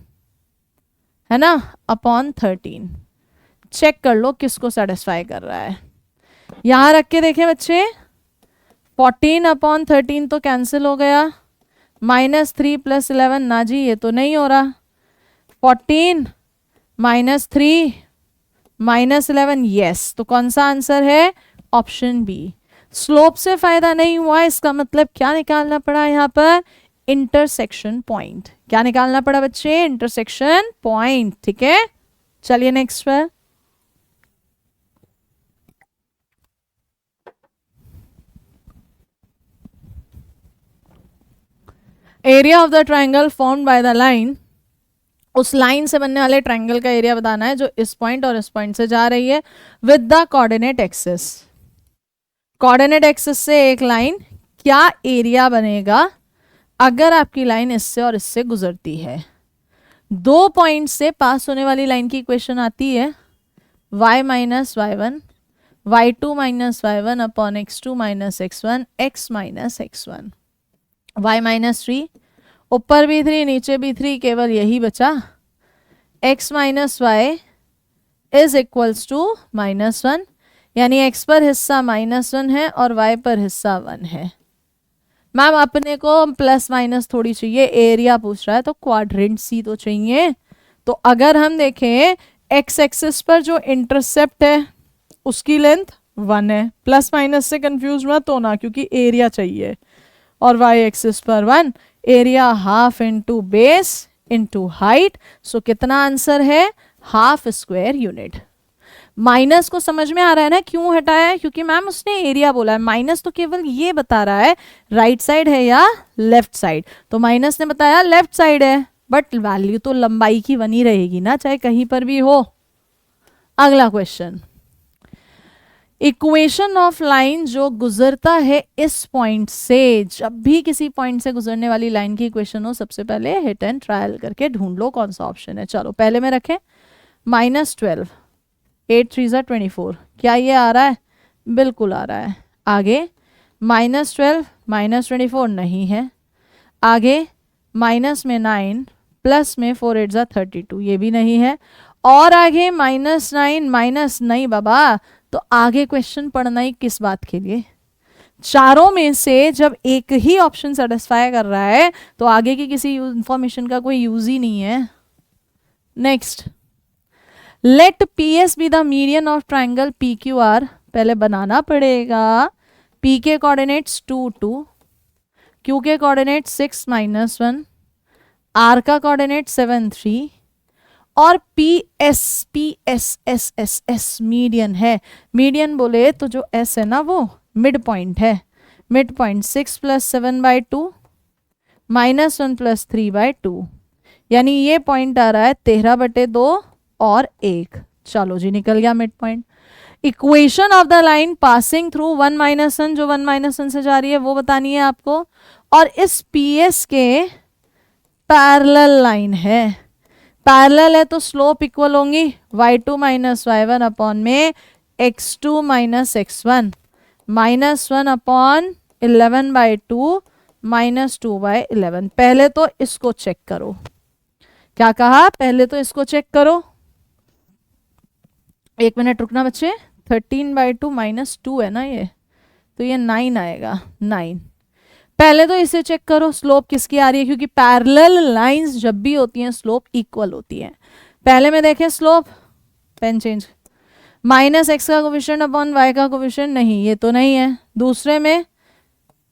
है ना अपॉन 13। चेक कर लो किसको सेटिस्फाई कर रहा है। यहां रख के देखें बच्चे, 14/13 तो कैंसिल हो गया, -3 + 11 ना जी ये तो नहीं हो रहा, 14 - 3 - 11 यस, तो कौन सा आंसर है, ऑप्शन बी। स्लोप से फायदा नहीं हुआ, इसका मतलब क्या निकालना पड़ा यहाँ पर, इंटरसेक्शन पॉइंट। क्या निकालना पड़ा बच्चे, इंटरसेक्शन पॉइंट। ठीक है, चलिए नेक्स्ट पर। Area of the triangle formed by the line, उस लाइन से बनने वाले ट्राइंगल का एरिया बताना है जो इस पॉइंट और इस पॉइंट से जा रही है with the coordinate axis. Coordinate axis से एक लाइन, क्या एरिया बनेगा अगर आपकी लाइन इससे और इससे गुजरती है। दो पॉइंट से पास होने वाली लाइन की इक्वेशन आती है y - y1 y2 - y1 upon x2 - x1 x - x1, y - 3, ऊपर भी 3 नीचे भी 3, केवल यही बचा, x - y is equals to -1, यानी x पर हिस्सा -1 है और y पर हिस्सा 1 है। मैम अपने को प्लस माइनस थोड़ी चाहिए, एरिया पूछ रहा है तो क्वाड्रेंट सी तो चाहिए। तो अगर हम देखें x एक्सिस पर जो इंटरसेप्ट है उसकी लेंथ 1 है, प्लस माइनस से कंफ्यूज मत होना क्योंकि एरिया चाहिए, और y एक्सिस पर 1, area half into base into height, so कितना आंसर है, हाफ स्क्वायर यूनिट। माइनस को समझ में आ रहा है ना क्यों हटाया है, क्योंकि मैम उसने एरिया बोला है, माइनस तो केवल ये बता रहा है राइट साइड है या लेफ्ट साइड, तो माइनस ने बताया लेफ्ट साइड है, बट वैल्यू तो लंबाई की बनी रहेगी ना चाहे कहीं पर भी हो। अगला क्वेश्चन, इक्वेशन ऑफ लाइन जो गुजरता है इस पॉइंट से, जब भी किसी पॉइंट से गुजरने वाली लाइन की इक्वेशन हो सबसे पहले हिट एंड ट्रायल करके ढूंढ लो कौन सा ऑप्शन है। चलो पहले में रखें -12, 8 3 = 24, क्या ये आ रहा है, बिल्कुल आ रहा है। आगे -12 -24 नहीं है, आगे माइनस में 9 प्लस में 4 8 = 32, ये भी नहीं है, और आगे -9 माइनस नहीं बाबा, तो आगे क्वेश्चन पढ़ना ही किस बात के लिए, चारों में से जब एक ही ऑप्शन सेटिस्फाई कर रहा है तो आगे की किसी इंफॉर्मेशन का कोई यूज ही नहीं है। Next, let P S be the median of triangle P Q R. पहले बनाना पड़ेगा। पी के कोऑर्डिनेट्स 2 2, क्यू के कोऑर्डिनेट 6 -1, आर का कोऑर्डिनेट 7 3 और P S S S S median है। मीडियन बोले तो जो एस है ना वो मिड पॉइंट है। मिड पॉइंट 6 + 7/2 -1 + 3/2, यानी ये पॉइंट आ रहा है 13/2 और 1। चलो जी, निकल गया mid point. Equation of the line passing through 1 -1, जो 1 -1 से जा रही है वो बतानी है आपको। और इस पी एस के पैरेलल लाइन है। पैरेलल है तो स्लोप इक्वल होंगी y2 - y1 अपॉन में x2 - x1, -1 अपॉन 11/2 -2/11। पहले तो इसको चेक करो। क्या कहा? पहले तो इसको चेक करो। 1 मिनट रुकना बच्चे। 13/2 -2 है ना ये, तो ये 9 आएगा। 9 पहले तो इसे चेक करो स्लोप किसकी आ रही है, क्योंकि पैरेलल लाइंस जब भी होती हैं स्लोप इक्वल होती है। पहले में देखें स्लोप, पेन चेंज, -x का कोफिशिएंट अपॉन y का कोफिशिएंट, नहीं ये तो नहीं है। दूसरे में,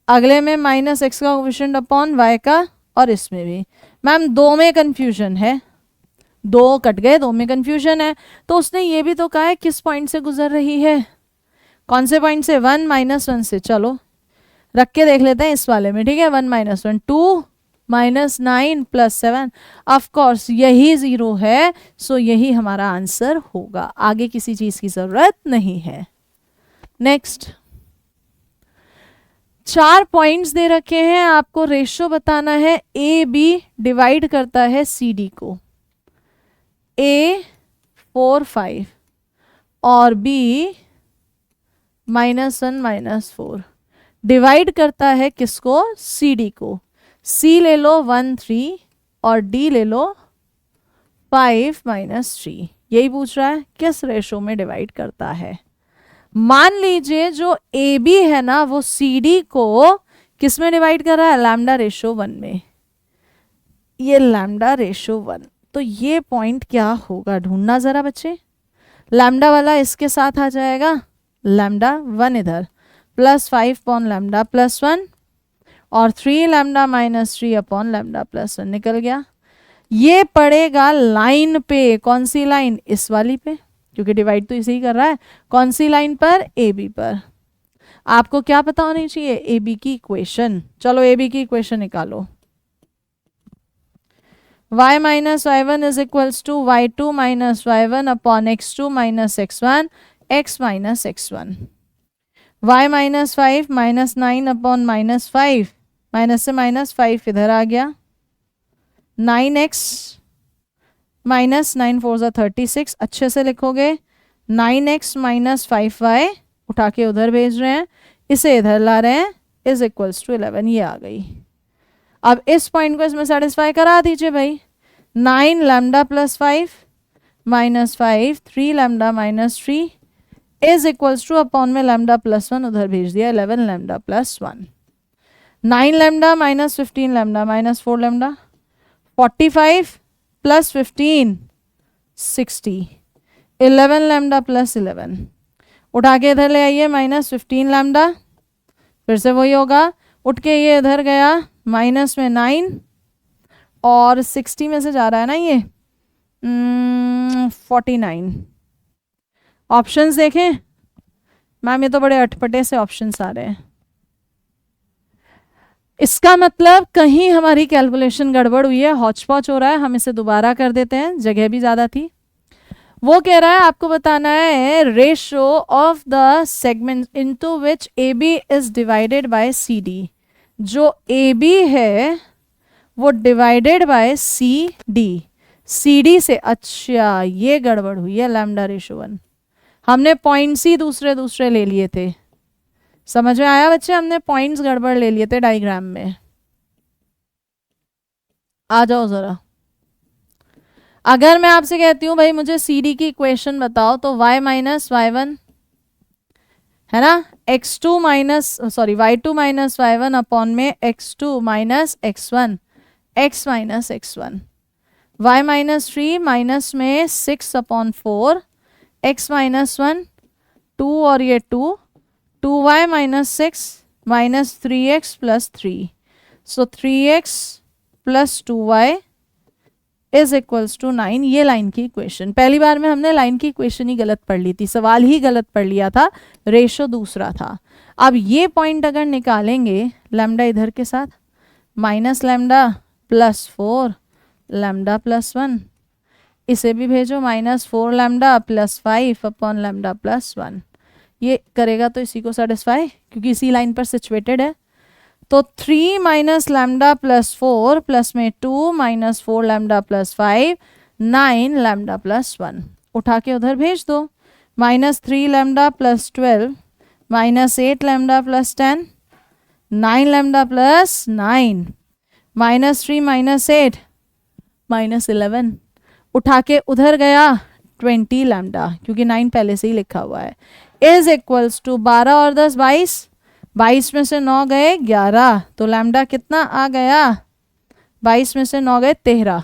अगले में -x का कोफिशिएंट अपॉन y का, और इसमें भी। मैम दो में कंफ्यूजन है, दो कट गए, दो में कंफ्यूजन है। तो उसने ये भी तो कहा है किस पॉइंट से गुजर रही है, कौन से पॉइंट से, 1 -1 से। चलो रख के देख लेते हैं इस वाले में, ठीक है। 1 - 1, 2 -9 + 7, ऑफ कोर्स यही 0 है, सो यही हमारा आंसर होगा। आगे किसी चीज की जरूरत नहीं है। नेक्स्ट, 4 पॉइंट्स दे रखे हैं, आपको रेशियो बताना है। ए बी डिवाइड करता है सी डी को, ए 4 5 और बी -1 -4 डिवाइड करता है किसको, सी डी को। सी ले लो 1 3 और डी ले लो 5 -3। यही पूछ रहा है किस रेशो में डिवाइड करता है। मान लीजिए जो ए बी है ना वो सी डी को किस में डिवाइड कर रहा है, λ/1 में। ये λ/1, तो ये पॉइंट क्या होगा ढूंढना जरा बच्चे। लैम्डा वाला इसके साथ आ जाएगा, λ1 इधर, +5 अपॉन λ +1 और 3 λ - 3 अपॉन λ +1 निकल गया। ये पड़ेगा लाइन पे, कौन सी लाइन, इस वाली पे, क्योंकि डिवाइड तो इसे ही कर रहा है। कौन सी लाइन पर, ए बी पर। आपको क्या पता होनी चाहिए, ए बी की इक्वेशन। चलो ए बी की इक्वेशन निकालो। y - y1 is equals to y2 - y1 upon x2 - x1 x - x1। y -5 -9 upon -5, minus से -5 इधर आ गया। 9x -9 4 36, अच्छे से लिखोगे। 9x - 5y उठा के उधर भेज रहे हैं, इसे इधर ला रहे हैं, इज इक्वल्स टू 11। ये आ गई। अब इस पॉइंट को इसमें सेटिस्फाई करा दीजिए भाई। 9 λ + 5 -5 3 λ - 3 इज इक्वल्स टू अपॉन में λ +1 उधर भेज दिया, 11 λ + 1। 9 λ - 15 λ - 4 λ, 45 + 15 60, 11 λ + 11 उठा के इधर ले आइए, -15 λ, फिर से वही होगा, उठ के ये इधर गया, माइनस में 9 और 60 में से जा रहा है ना ये 49। ऑप्शंस देखें मैम, ये तो बड़े अटपटे से ऑप्शंस आ रहे हैं। इसका मतलब कहीं हमारी कैलकुलेशन गड़बड़ हुई है, हौच पौच हो रहा है। हम इसे दोबारा कर देते हैं, जगह भी ज़्यादा थी। वो कह रहा है आपको बताना है ratio of the segment into which A B is divided by C D. जो ए बी है वो divided by C D, C D से। अच्छा ये गड़बड़ हुई है, λ/1। हमने पॉइंट्स ही दूसरे दूसरे ले लिए थे, समझ में आया बच्चे? हमने पॉइंट्स गड़बड़ ले लिए थे डायग्राम में। आ जाओ जरा। अगर मैं आपसे कहती हूँ भाई मुझे सी डी की इक्वेशन बताओ, तो y - y1 है ना, x2 minus sorry y2 minus y1 upon में x2 minus x1 x minus x1 y minus 3 minus में 6 अपॉन 4 x माइनस 1 2 और ये 2y minus 6 minus 3x plus 3 सो 3x plus 2y is equals to 9। ये line की equation, पहली बार में हमने लाइन की इक्वेशन ही गलत पढ़ ली थी, सवाल ही गलत पढ़ लिया था, रेशो दूसरा था। अब ये पॉइंट अगर निकालेंगे लैम्डा इधर के साथ minus lambda plus 4 lambda plus 1, इसे भी भेजो minus 4 lambda plus 5 upon lambda plus 1, ये करेगा तो इसी को सेटिस्फाई क्योंकि इसी लाइन पर सिचुएटेड है। तो 3 माइनस लैम्डा प्लस 4 प्लस में 2 minus 4 lambda plus 5 9 lambda plus 1, उठा के उधर भेज दो। Minus 3 lambda plus 12 minus 8 lambda plus 10 9 lambda plus 9 minus 3 minus 8 minus 11, उठा के उधर गया 20 लैम्डा क्योंकि 9 पहले से ही लिखा हुआ है, इज इक्वल्स टू 12 और 10 22, 22 में से 9 गए 11, तो लैम्डा कितना आ गया, 22 में से 9 गए 13,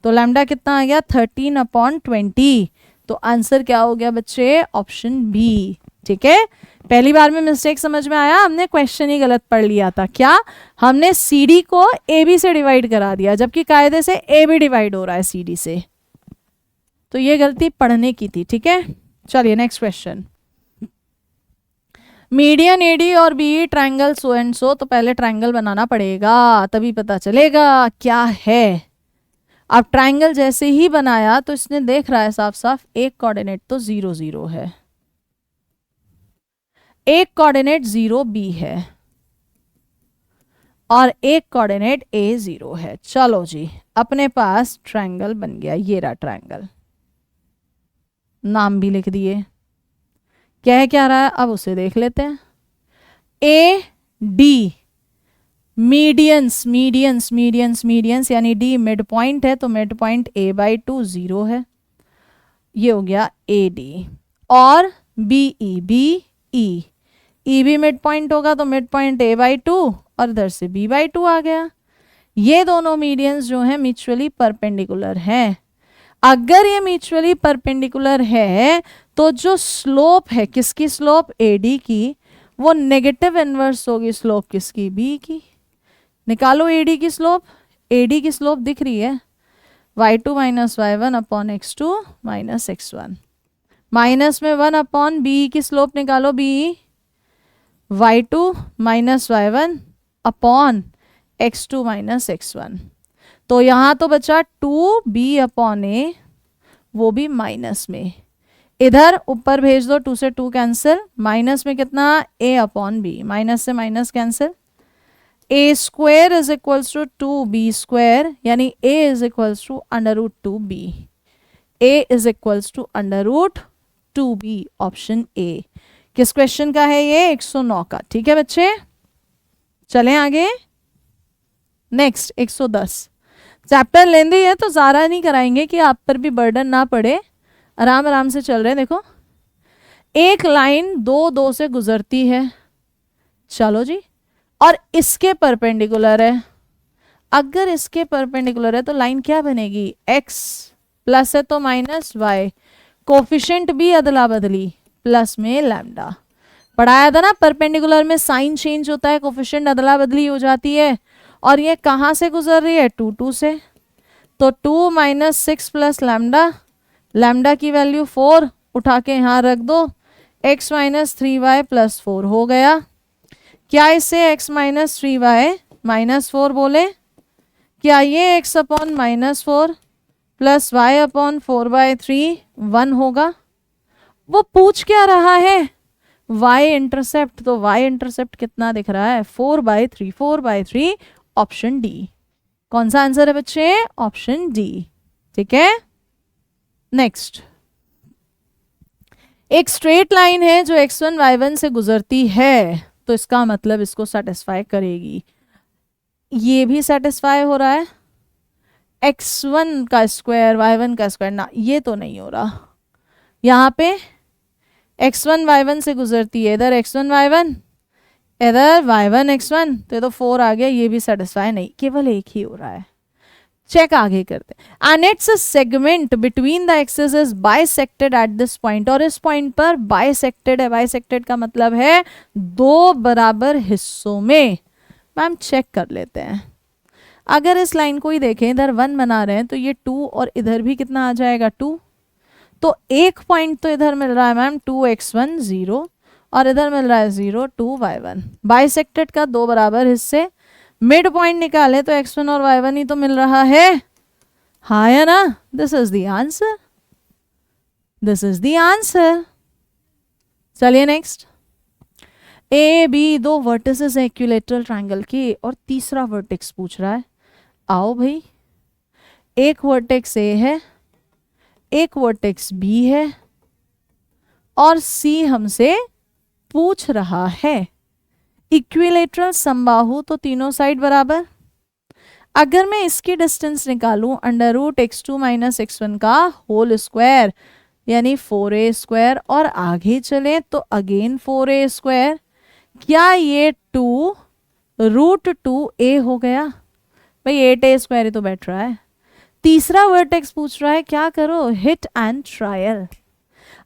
तो लैम्डा कितना आ गया 13 अपॉन 20। तो आंसर क्या हो गया बच्चे, ऑप्शन बी। ठीक है, पहली बार में मिस्टेक समझ में आया, हमने क्वेश्चन ही गलत पढ़ लिया था। क्या हमने सी डी को ए बी से डिवाइड करा दिया, जबकि कायदे से ए बी डिवाइड हो रहा है सी डी से, तो ये गलती पढ़ने की थी। ठीक है, चलिए नेक्स्ट क्वेश्चन। मीडियन एडी और B triangle so and so, तो पहले ट्रायंगल बनाना पड़ेगा तभी पता चलेगा क्या है। अब ट्रायंगल जैसे ही बनाया तो इसने देख रहा है साफ साफ एक कोऑर्डिनेट तो 0 0 है, एक कोऑर्डिनेट 0 बी है और एक कोऑर्डिनेट ए 0 है। चलो जी, अपने पास ट्रायंगल बन गया, ये रहा ट्रायंगल, नाम भी लिख दिए। क्या रहा है अब उसे देख लेते हैं। A D medians medians medians medians यानी डी मिड पॉइंट है, तो मिड पॉइंट ए बाई 2 0 है, ये हो गया ए डी। और बी ई भी मिड पॉइंट होगा तो मिड पॉइंट ए बाई 2 और इधर से बी बाई 2 आ गया। ये दोनों मीडियंस जो हैं म्यूचुअली परपेंडिकुलर हैं। अगर ये म्यूचुअली परपेंडिकुलर है तो जो स्लोप है, किसकी स्लोप, एडी की, वो नेगेटिव इनवर्स होगी स्लोप किसकी, बी की। निकालो एडी की स्लोप, एडी की स्लोप दिख रही है y2 minus y1 upon x2 minus x1, minus में 1 अपॉन बी की स्लोप निकालो, B y2 minus y1 upon x2 minus x1, तो यहाँ तो बचा 2b अपॉन ए, वो भी माइनस में, इधर ऊपर भेज दो, 2 से 2 कैंसिल, माइनस में कितना a अपॉन बी, माइनस से minus cancel, a square is equals to 2b square, यानी a is equals to under root 2b, a is equals to under root 2b, option A. किस question का है ये, 109 का। ठीक है बच्चे, चलें आगे। नेक्स्ट 110, चैप्टर लेंदी है तो ज़्यादा नहीं कराएंगे कि आप पर भी बर्डन ना पड़े, आराम आराम से चल रहे हैं। देखो, एक लाइन 2 2 से गुजरती है, चलो जी, और इसके परपेंडिकुलर है। अगर इसके परपेंडिकुलर है तो लाइन क्या बनेगी, x प्लस है तो माइनस y, कोफिशिएंट भी अदला बदली, प्लस में लैम्डा। पढ़ाया था ना, परपेंडिकुलर में साइन चेंज होता है, कोफिशिएंट अदला बदली हो जाती है। और ये कहाँ से गुजर रही है, 2 2 से, तो 2 माइनस 6 प्लस लैम्डा, लैम्डा की वैल्यू 4, उठा के यहाँ रख दो, x माइनस 3y प्लस 4 हो गया। क्या इसे x माइनस 3y माइनस 4 बोले, क्या ये x upon minus 4 plus y upon 4/3 1 होगा। वो पूछ क्या रहा है, y इंटरसेप्ट, तो y इंटरसेप्ट कितना दिख रहा है, 4/3, 4/3, ऑप्शन डी। कौन सा आंसर है बच्चे, ऑप्शन डी। ठीक है, नेक्स्ट, एक स्ट्रेट लाइन है जो x1 y1 से गुजरती है, तो इसका मतलब इसको सेटिस्फाई करेगी। ये भी सेटिस्फाई हो रहा है, x1 का स्क्वायर y1 का स्क्वायर ना, ये तो नहीं हो रहा। यहाँ पे x1 y1 से गुजरती है, इधर x1 y1 इधर y1 x1, तो ये तो 4 आ गया, ये भी सेटिस्फाई नहीं, केवल एक ही हो रहा है। चेक आगे करते हैं। And it's a segment between the axis is bisected at this point, और इस पॉइंट पर बाइसेक्टेड है। बाइसेक्टेड का मतलब है दो बराबर हिस्सों में। मैम चेक कर लेते हैं, अगर इस लाइन को ही देखें, इधर 1 बना रहे हैं तो ये 2 और इधर भी कितना आ जाएगा 2, तो एक पॉइंट तो इधर मिल रहा है मैम 2x1 0 और इधर मिल रहा है 0 2y1। बाइसेक्टेड का दो बराबर हिस्से, मिड पॉइंट निकाले तो x1 और y1 ही तो मिल रहा है, हाँ या ना? This is the answer, this is the answer. चलिए नेक्स्ट। ए बी दो वर्टिसेस है इक्विलेटरल ट्रायंगल के, और तीसरा वर्टेक्स पूछ रहा है। आओ भाई, एक वर्टेक्स ए है, एक वर्टेक्स बी है, और सी हमसे पूछ रहा है इक्विलेटरल समबाहु, तो तीनों साइड बराबर। अगर मैं इसकी डिस्टेंस निकालूं √x2 - x1 का होल स्क्वायर यानी 4a², और आगे चले तो अगेन 4a², क्या ये 2 √2a हो गया? भाई 8a² ही तो बैठ रहा है। तीसरा वर्टेक्स पूछ रहा है, क्या करो? Hit and trial.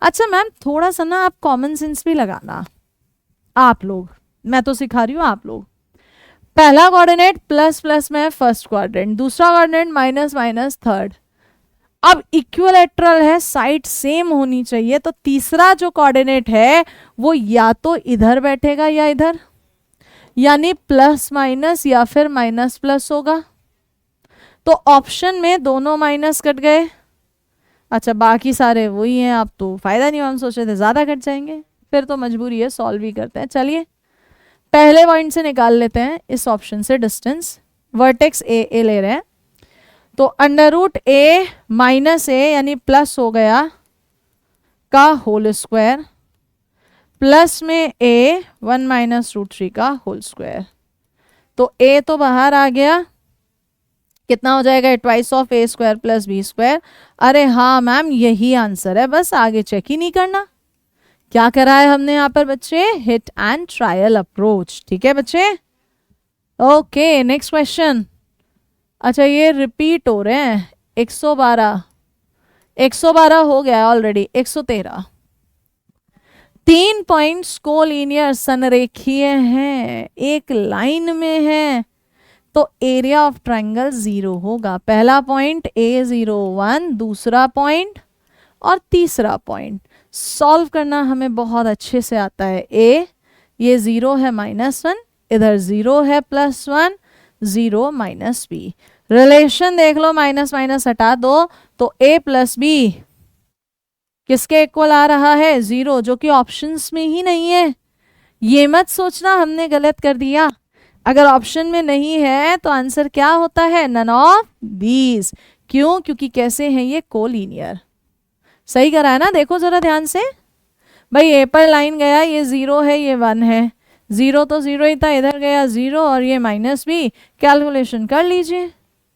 अच्छा मैम थोड़ा सा ना आप कॉमन सेंस भी लगाना, आप लोग, मैं तो सिखा रही हूँ आप लोग। पहला कोऑर्डिनेट प्लस प्लस में फर्स्ट क्वाड्रेंट, दूसरा कोऑर्डिनेट माइनस माइनस थर्ड। अब इक्विलेटरल है, साइड सेम होनी चाहिए, तो तीसरा जो कोऑर्डिनेट है वो या तो इधर बैठेगा या इधर, यानी प्लस माइनस या फिर माइनस प्लस होगा। तो ऑप्शन में दोनों माइनस कट गए। अच्छा बाकी सारे वही हैं, आप तो फायदा नहीं, हम सोच रहे थे ज्यादा कट जाएंगे, फिर तो मजबूरी है सॉल्व ही करते हैं। चलिए पहले पॉइंट से निकाल लेते हैं, इस ऑप्शन से डिस्टेंस, वर्टेक्स ए ले रहे हैं, तो √a - a यानी प्लस हो गया का होल स्क्वायर, प्लस में a 1 - √3 का होल स्क्वायर, तो a तो बाहर आ गया, कितना हो जाएगा? Twice of a² + b²। अरे हाँ मैम यही आंसर है, बस आगे चेक ही नहीं करना। क्या करा है हमने यहाँ पर बच्चे? Hit and trial approach. ठीक है बच्चे, ओके नेक्स्ट क्वेश्चन। अच्छा ये रिपीट हो रहे हैं, 112 हो गया ऑलरेडी, 113। 3 पॉइंट्स कोलिनियर संरेखीय हैं, एक लाइन में है, तो एरिया ऑफ ट्रायंगल 0 होगा। पहला पॉइंट A01, दूसरा पॉइंट और तीसरा पॉइंट। सॉल्व करना हमें बहुत अच्छे से आता है। ए ये 0 है -1, इधर 0 है +1, 0 - b। रिलेशन देख लो, माइनस माइनस हटा दो, तो a + b किसके इक्वल आ रहा है? 0, जो कि ऑप्शंस में ही नहीं है। ये मत सोचना हमने गलत कर दिया, अगर ऑप्शन में नहीं है तो आंसर क्या होता है? None of these. क्यों? क्योंकि कैसे हैं ये? कोलिनियर। सही करा है ना? देखो जरा ध्यान से, भाई ए पर लाइन गया, ये 0 है, ये 1 है, 0 तो 0 ही था, इधर गया 0 और ये -b, कैलकुलेशन कर लीजिए।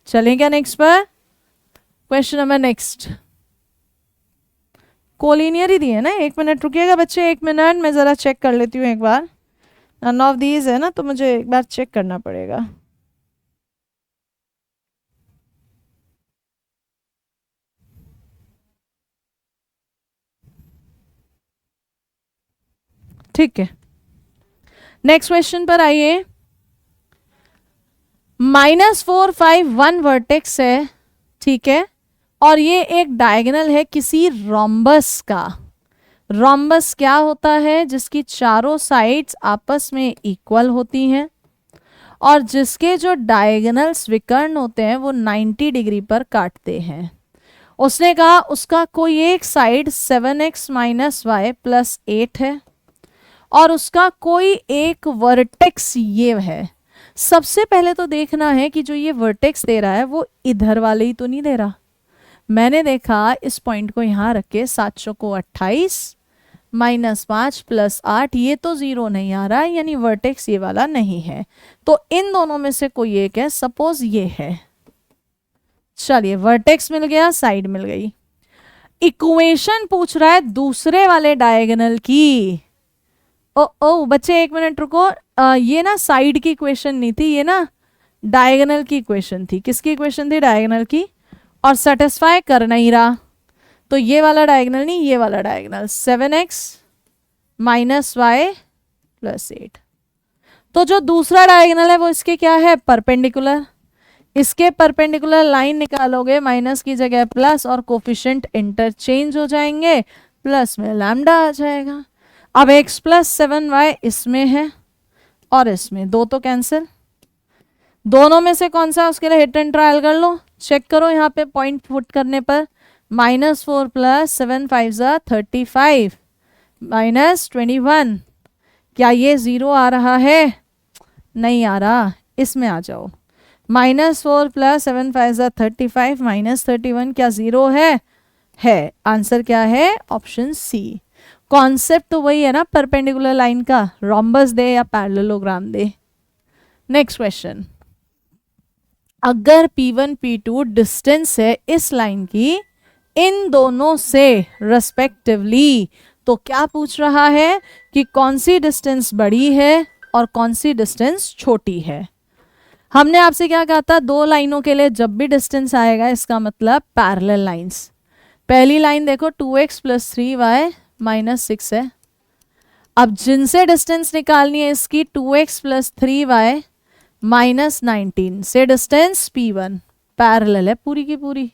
चलें क्या नेक्स्ट पर? Question number next. कोलिनियर ही दिए ना, 1 मिनट रुकिएगा बच्चे, 1 मिनट, मैं ज़रा चेक कर लेती हूँ एक बार। नन ऑफ दीज है ना, तो मुझे एक बार चेक करना पड़ेगा। ठीक है नेक्स्ट क्वेश्चन पर आइए। -4 5 1 वर्टेक्स है, ठीक है, और ये एक डायगोनल है किसी रोम्बस का। रोम्बस क्या होता है? जिसकी चारों साइड्स आपस में इक्वल होती हैं और जिसके जो डायगोनल्स विकर्ण होते हैं वो 90 डिग्री पर काटते हैं। उसने कहा उसका कोई एक साइड 7x - y + 8 है और उसका कोई एक वर्टेक्स ये है। सबसे पहले तो देखना है कि जो ये वर्टेक्स दे रहा है वो इधर वाले ही तो नहीं दे रहा। मैंने देखा इस पॉइंट को यहाँ रख के 7 को 28 -5 + 8, ये तो 0 नहीं आ रहा है, यानी वर्टेक्स ये वाला नहीं है। तो इन दोनों में से कोई एक है, सपोज ये है। चलिए वर्टेक्स मिल गया, साइड मिल गई। इक्वेशन पूछ रहा है दूसरे वाले डायगोनल की। ओ ओ बच्चे एक मिनट रुको, ये ना साइड की इक्वेशन नहीं थी, ये ना डायगोनल की इक्वेशन थी। किसकी इक्वेशन थी? डायगोनल की। और सेटिस्फाई कर नहीं रहा, तो ये वाला डायगोनल नहीं, ये वाला diagonal 7x minus Y plus 8। तो जो दूसरा डायगोनल है वो इसके क्या है? परपेंडिकुलर। इसके परपेंडिकुलर लाइन निकालोगे, माइनस की जगह प्लस और कोफिशिएंट इंटरचेंज हो जाएंगे, प्लस में लैम्डा आ जाएगा। अब x प्लस 7y इसमें है और इसमें, दो तो कैंसिल। दोनों में से कौन सा? उसके लिए हिट एंड ट्रायल कर लो, चेक करो यहाँ पे पॉइंट पुट करने पर। -4 प्लस 7 5 35 माइनस 21, क्या ये 0 आ रहा है? नहीं आ रहा, इसमें आ जाओ। -4 प्लस 7 5 35 माइनस 31, क्या 0 है? है। आंसर क्या है? ऑप्शन सी। कॉन्सेप्ट तो वही है ना परपेंडिकुलर लाइन का, रोम्बस दे या पैरेललोग्राम दे। नेक्स्ट क्वेश्चन, अगर P1 P2 डिस्टेंस है इस लाइन की इन दोनों से रेस्पेक्टिवली, तो क्या पूछ रहा है कि कौन सी डिस्टेंस बड़ी है और कौन सी डिस्टेंस छोटी है। हमने आपसे क्या कहा था? दो लाइनों के लिए जब भी डिस्टेंस आएगा इसका मतलब पैरेलल लाइंस। पहली लाइन देखो 2x प्लस 3y माइनस 6 है। अब जिनसे डिस्टेंस निकालनी है इसकी 2x प्लस 3y माइनस 19 से डिस्टेंस P1 पैरेलल है पूरी की पूरी।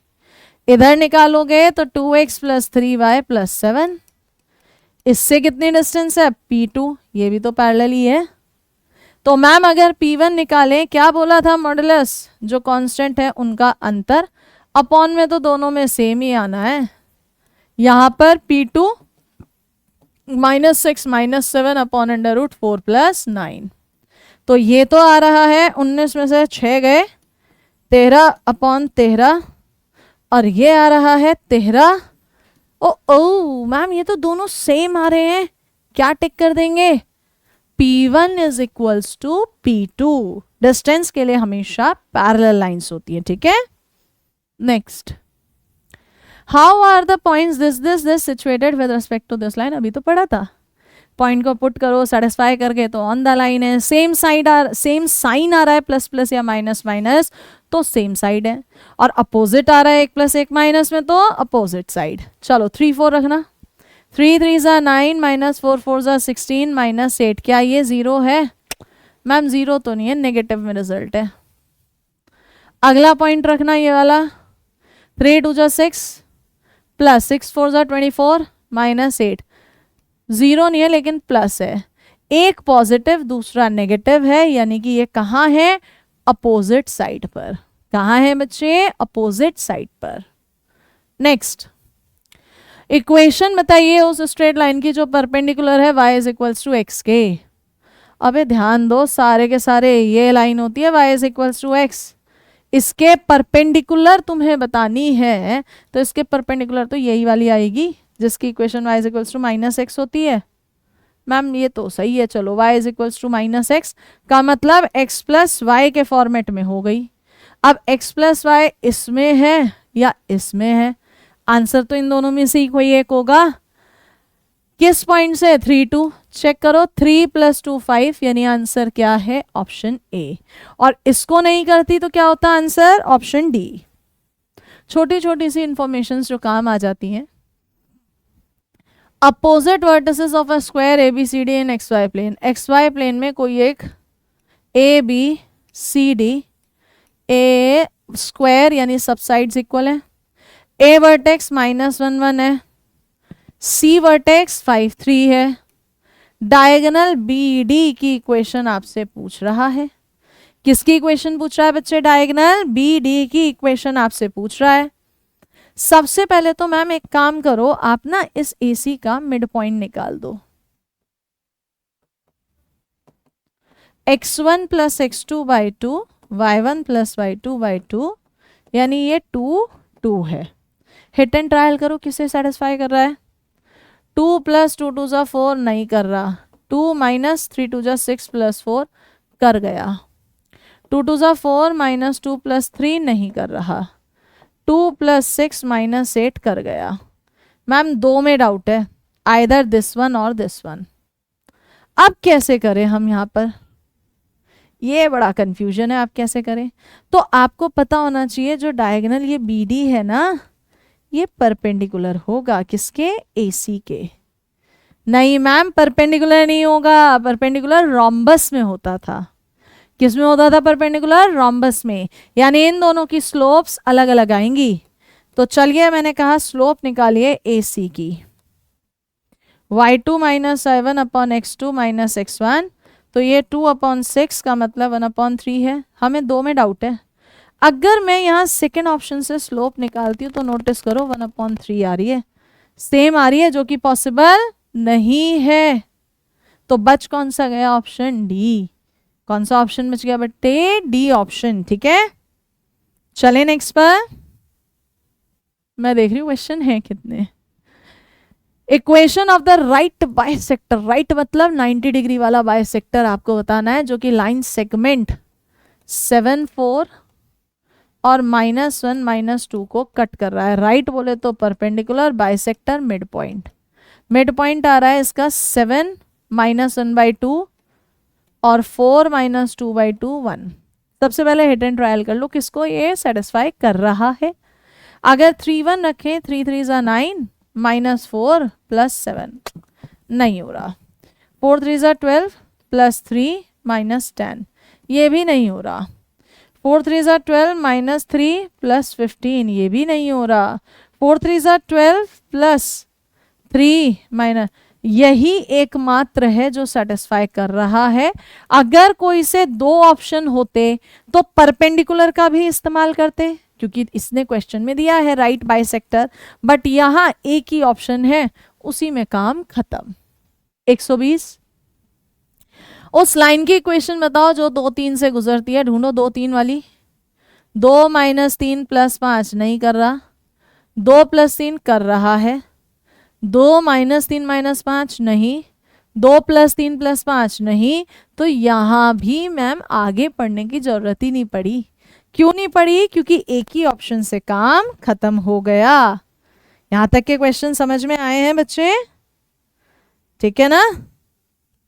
इधर निकालोगे तो 2x प्लस 3y प्लस 7, इससे कितनी डिस्टेंस है? P2, ये भी तो पैरेलल ही है। तो मैम अगर P1 निकालें, क्या बोला था? मॉडुलस जो कांस्टेंट है उनका अंतर, अपॉन में तो दोनों में सेम ही आना है। यहां पर P2 -6 -7 अपॉन √4 प्लस 9, तो ये तो आ रहा है 19 में से 6 गए 13 अपॉन 13, और ये आ रहा है 13। ओ मैम ये तो दोनों सेम आ रहे हैं, क्या टिक कर देंगे? P1 is equals to P2। Distance के लिए हमेशा पैरेलल लाइंस होती है, ठीक है। Next, how are the points this situated with respect to this line? अभी तो पढ़ा था। पॉइंट को पुट करो, सेटिस्फाई करके तो ऑन द लाइन है। सेम साइन आ रहा है प्लस प्लस या माइनस माइनस, तो सेम साइड है। और अपोजिट आ रहा है 1 + 1 माइनस में, तो अपोजिट साइड। चलो 3 4 रखना। 3 3 = 9 -4 4 = 16 -8, क्या ये 0 है? मैम 0 तो नहीं है, नेगेटिव में रिजल्ट है। अगला पॉइंट रखना ये वाला, 3 2 = 6 प्लस 6 4 = 24 -8, 0 नहीं है लेकिन प्लस है। एक पॉजिटिव दूसरा नेगेटिव है, यानी कि ये कहाँ है? अपोजिट साइड पर। कहाँ है बच्चे? अपोजिट साइड पर। नेक्स्ट, इक्वेशन बताइए उस स्ट्रेट लाइन की जो परपेंडिकुलर है y = x के। अबे ध्यान दो, सारे के सारे ये लाइन होती है y = x, इसके परपेंडिकुलर तुम्हें बतानी है तो इसके परपेंडिकुलर तो यही वाली आएगी जिसकी इक्वेशन y = -x होती है। मैम ये तो सही है, चलो y = -x का मतलब x प्लस वाई के फॉर्मेट में हो गई। अब x प्लस वाई इसमें है या इसमें है? आंसर तो इन दोनों में से ही कोई एक होगा। किस पॉइंट से? 3 2, चेक करो। 3 + 2 5, यानी आंसर क्या है? Option A. और इसको नहीं करती तो क्या होता आंसर? Option D. छोटी छोटी सी इंफॉर्मेशन जो काम आ जाती हैं। Opposite vertices of a square ABCD in XY plane. XY plane में कोई एक ABCD, ए स्क्वायर यानी सब साइड्स इक्वल है। A वर्टेक्स -1 1 है, C वर्टेक्स 5 3 है। डायगोनल BD की इक्वेशन आपसे पूछ रहा है। किसकी इक्वेशन पूछ रहा है बच्चे? डायगोनल BD की इक्वेशन आपसे पूछ रहा है। सबसे पहले तो मैम एक काम करो, आप ना इस AC का मिड पॉइंट निकाल दो। x1 + x2/2 y1 + y2/2, यानी ये 2 2 है। हिट एंड ट्रायल करो किसे सेटिस्फाई कर रहा है। 2 + 2 2 = 4 नहीं कर रहा। 2 - 3 2 = 6 + 4 कर गया। 2 2 = 4 - 2 + 3 नहीं कर रहा। 2 + 6 - 8 कर गया। मैम दो में डाउट है, आइदर दिस वन और दिस वन। अब कैसे करें हम यहाँ पर, ये बड़ा कंफ्यूजन है, आप कैसे करें। तो आपको पता होना चाहिए जो डायगोनल ये BD है ना, ये परपेंडिकुलर होगा किसके, AC के। नहीं मैम परपेंडिकुलर नहीं होगा, परपेंडिकुलर रोम्बस में होता था। किस में होता था परपेंडिकुलर, रोम्बस में, यानी इन दोनों की स्लोप्स अलग अलग आएंगी। तो चलिए मैंने कहा स्लोप निकालिए AC की, y2 minus I1 upon x2 minus x1, तो ये 2/6 का मतलब 1/3 है। हमें दो में डाउट है। अगर मैं यहाँ सेकेंड ऑप्शन से स्लोप निकालती हूँ तो नोटिस करो 1/3 आ रही है, सेम आ रही है, जो कि पॉसिबल नहीं है। तो बच कौन सा गया, ऑप्शन डी। कौन सा ऑप्शन बच गया बट्टे, डी ऑप्शन। ठीक है, चले नेक्स्ट पर। मैं देख रही हूँ क्वेश्चन है कितने। Equation of the right bisector, right मतलब 90 डिग्री वाला बाइसेक्टर आपको बताना है, जो कि लाइन सेगमेंट 7, 4 और -1 -2 को कट कर रहा है। राइट बोले तो perpendicular, bisector mid point. Mid point आ रहा है इसका 7 -1/2 और 4 -2/2 1। सबसे पहले हिट एंड ट्रायल कर लो किसको ये सेटिस्फाई कर रहा है। अगर 3 1 रखें, 3 3 ज़ा 9 -4 + 7 नहीं हो रहा। 4 3 ज़ा 12 + 3 -10 ये भी नहीं हो रहा। 4 3 ज़ा 12 -3 + 15 ये भी नहीं हो रहा। 4 3 ज़ा 12 + 3 यही एकमात्र है जो सेटिस्फाई कर रहा है। अगर कोई से दो ऑप्शन होते तो परपेंडिकुलर का भी इस्तेमाल करते, क्योंकि इसने क्वेश्चन में दिया है राइट बाइसेक्टर, बट यहां एक ही ऑप्शन है, उसी में काम खत्म। 120 उस लाइन की इक्वेशन बताओ जो 2 3 से गुजरती है, ढूंढो 2 3 वाली। 2 - 3 + 5 नहीं कर रहा, 2 + 3 कर रहा है, 2 - 3 - 5 नहीं, 2 + 3 + 5 नहीं। तो यहां भी मैम आगे पढ़ने की जरूरत ही नहीं पड़ी। क्यों नहीं पड़ी, क्योंकि एक ही ऑप्शन से काम खत्म हो गया। यहां तक के क्वेश्चन समझ में आए हैं बच्चे, ठीक है ना।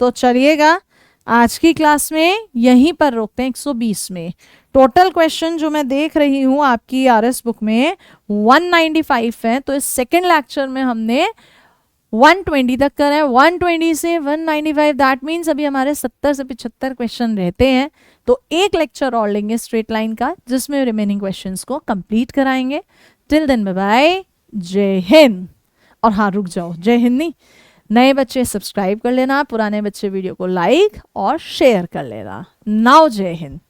तो चलिएगा आज की क्लास में यहीं पर रोकते हैं। 120 में टोटल क्वेश्चन जो मैं देख रही हूं आपकी RS बुक में 195 है, तो इस सेकेंड लेक्चर में हमने 120 तक करा है। 120 से 195 दैट मीन्स अभी हमारे 70 से 75 क्वेश्चन रहते हैं। तो एक लेक्चर और लेंगे स्ट्रेट लाइन का, जिसमें रिमेनिंग क्वेश्चंस को कंप्लीट कराएंगे। टिल देन बाय बाय, जय हिंद। और हाँ रुक जाओ, जय हिंद नहीं, नए बच्चे सब्सक्राइब कर लेना, पुराने बच्चे वीडियो को लाइक और शेयर कर लेना। नाउ जय हिंद।